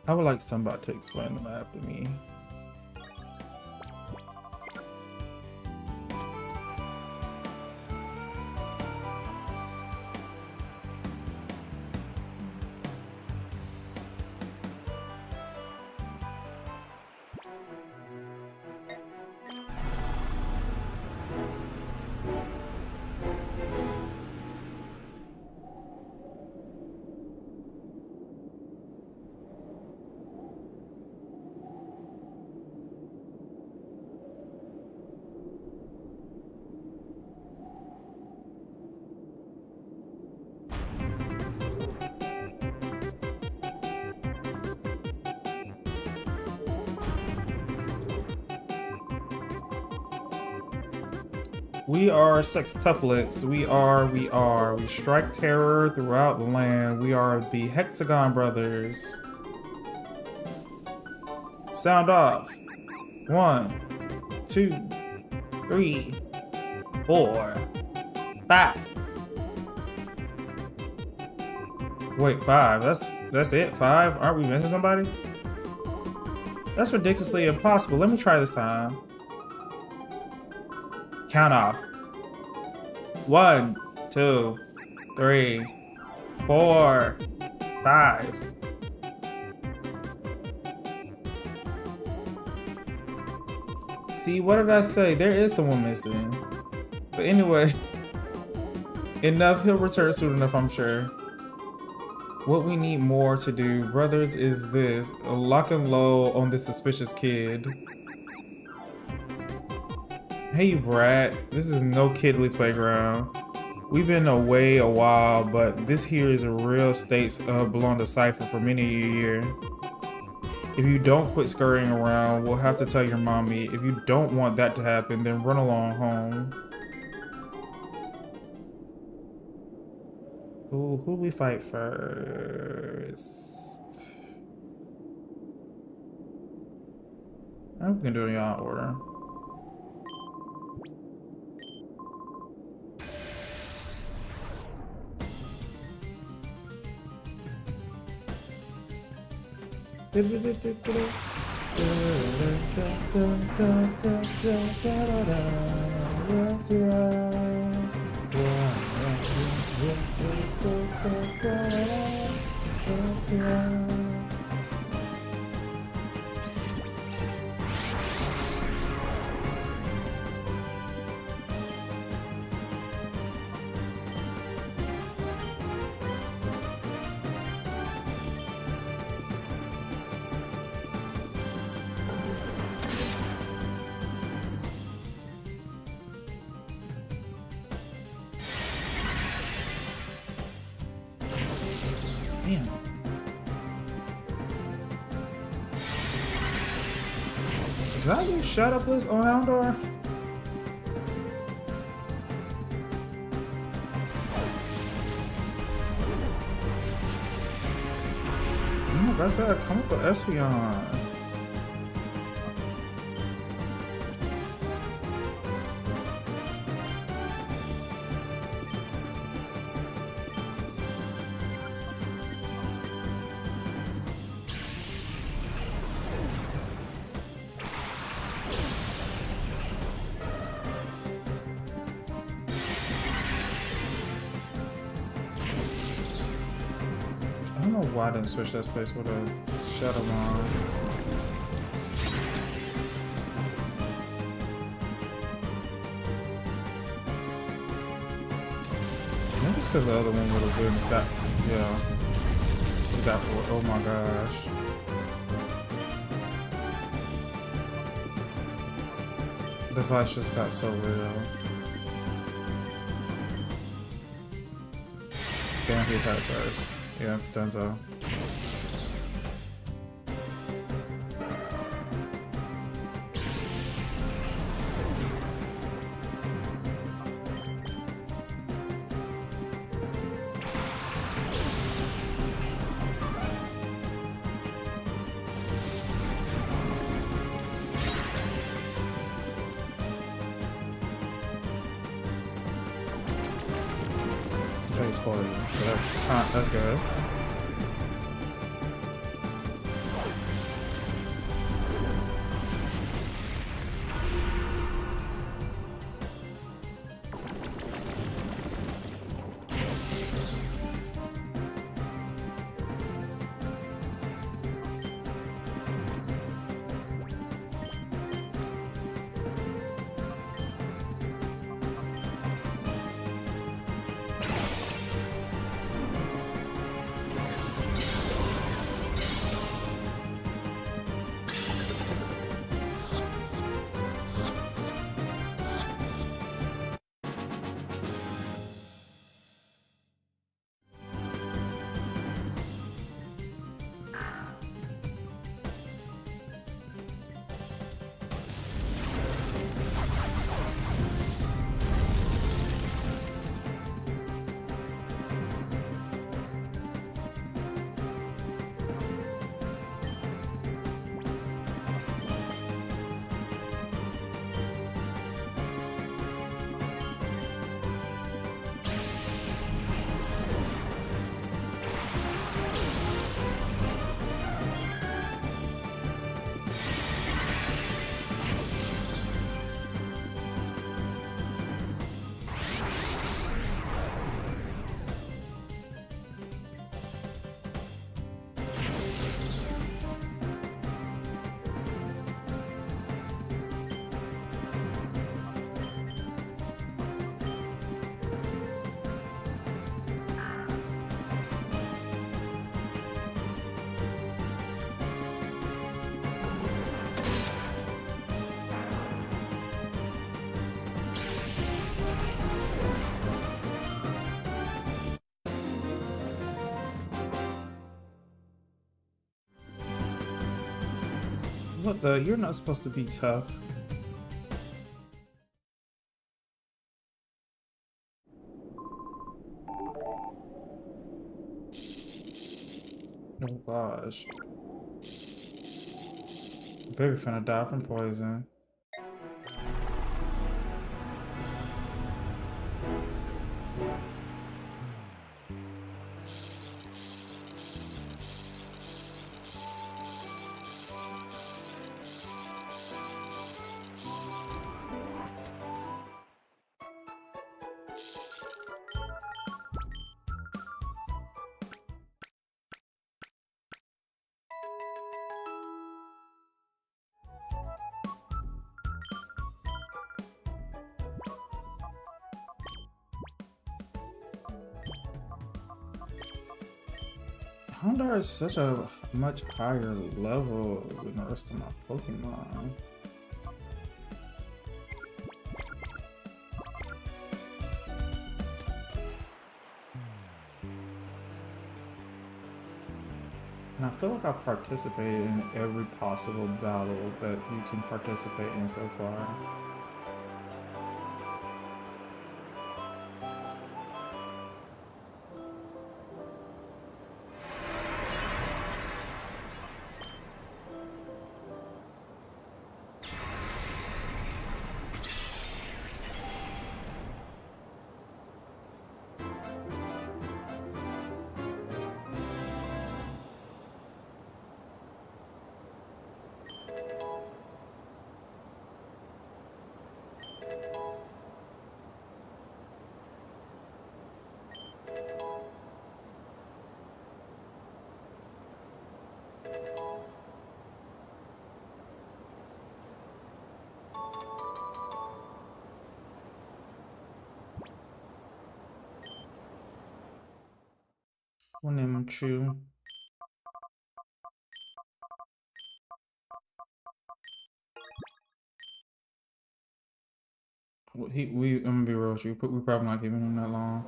I would like somebody to explain the map to me. We are sextuplets. We strike terror throughout the land. We are the Hexagon Brothers. Sound off. 1, 2, 3, 4, 5. Wait, 5. That's it? 5? Aren't we missing somebody? That's ridiculously impossible. Let me try this time. Count off. 1, 2, 3, 4, 5. See, what did I say? There is someone missing. But anyway, enough. He'll return soon enough, I'm sure. What we need more to do, brothers, is this. Lock and load on this suspicious kid. Hey, you brat. This is no kiddly playground. We've been away a while, but this here is a real state belong to Cypher for many a year. If you don't quit scurrying around, we'll have to tell your mommy. If you don't want that to happen, then run along home. Ooh, who we fight first? I'm gonna do it in your order. Damn. Did I use Shut Up List on Houndor? Oh my gosh, they're coming for Espeon. I don't know why I didn't switch that space with a Shadowmon. Maybe it's because the other one would have been that. Yeah. That. Oh my gosh. The fight just got so real. Damn, he attacks first. Yeah, Denzo. He's poison, so that's good. What the? You're not supposed to be tough. Oh gosh. Baby finna die from poison. Houndour is such a much higher level than the rest of my Pokemon. And I feel like I've participated in every possible battle that you can participate in so far. Chew. I'm gonna be real with you. We probably not keeping him that long.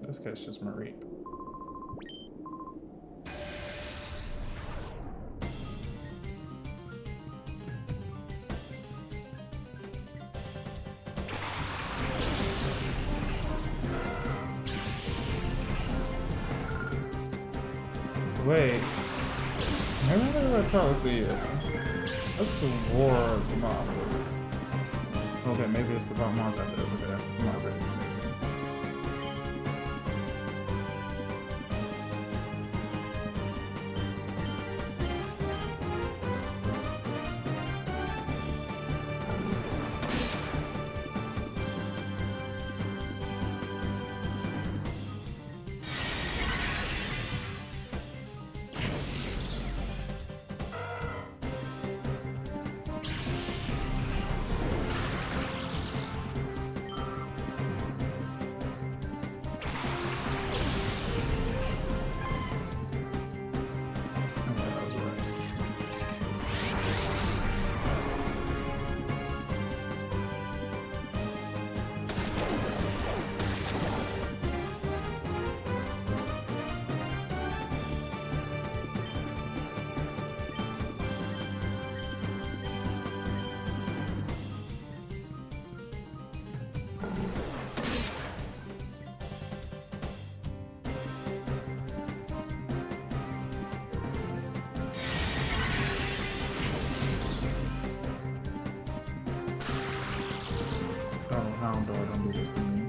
This guy's just Mareep. Wait. Maybe I never probably see it. I swore the mob. Okay, maybe it's the Pokemon's after this. Okay, I'm not ready. Houndour, don't do this to me.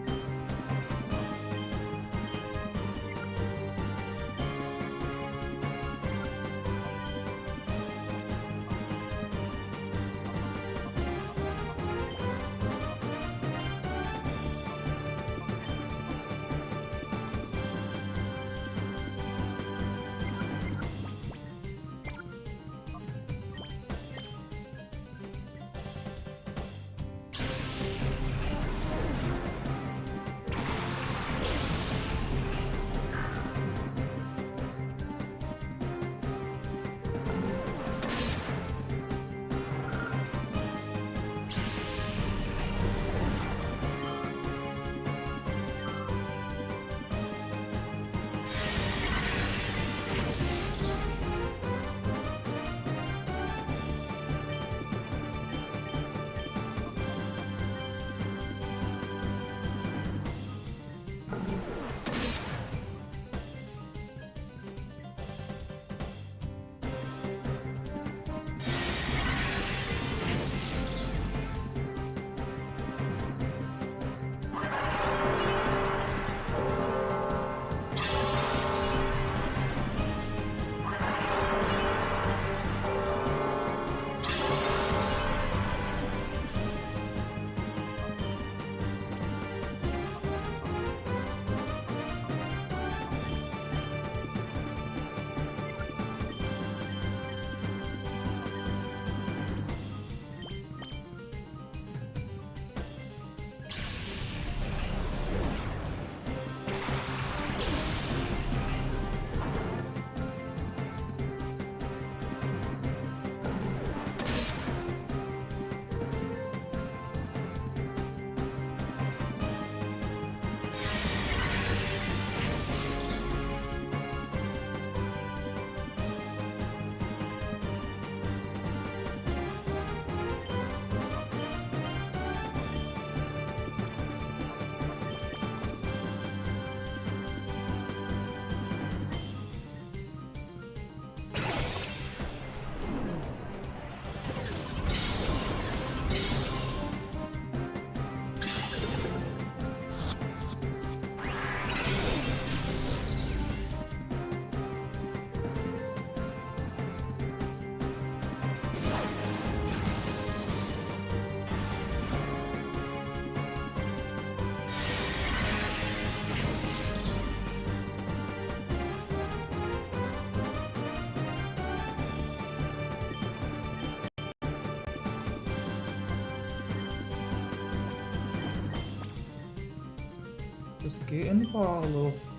Just getting the ball a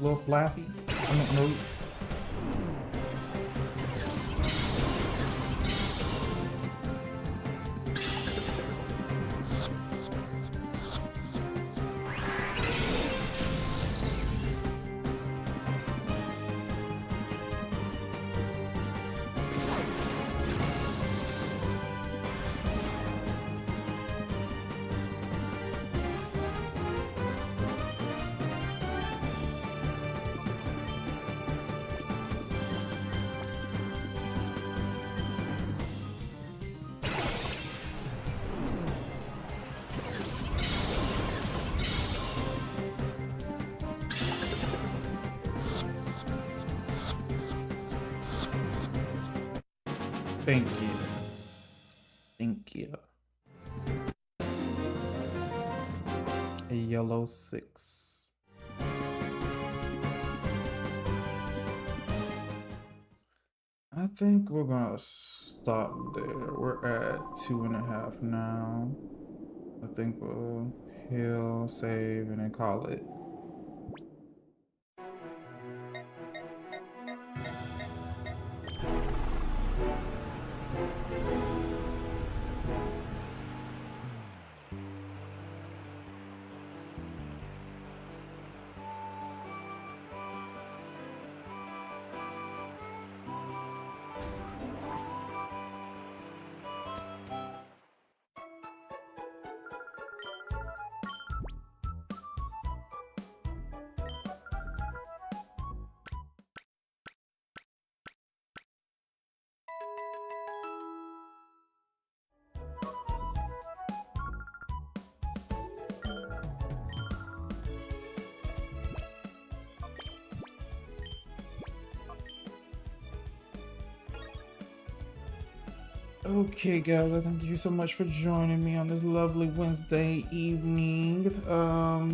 little flappy. I don't know. Thank you. Thank you. A yellow 6. I think we're gonna stop there. We're at 2.5 now. I think we'll heal, save, and then call it. Okay, guys, I thank you so much for joining me on this lovely Wednesday evening.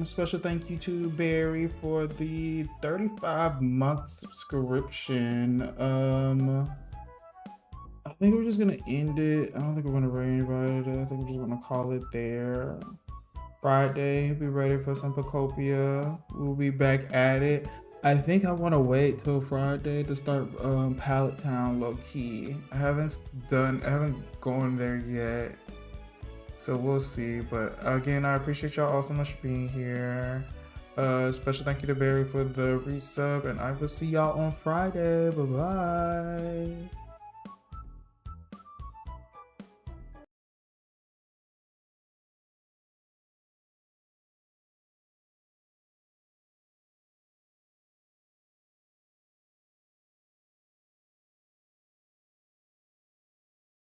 Special thank you to Barry for the 35-month subscription. I think we're just gonna end it. I don't think we're gonna rate anybody today. I think we're just gonna call it there. Friday, be ready for some Pacopia. We'll be back at it. I think I want to wait till Friday to start Pallet Town low key. I haven't gone there yet, so we'll see. But again, I appreciate y'all all so much for being here. Special thank you to Barry for the resub, and I will see y'all on Friday. Bye bye.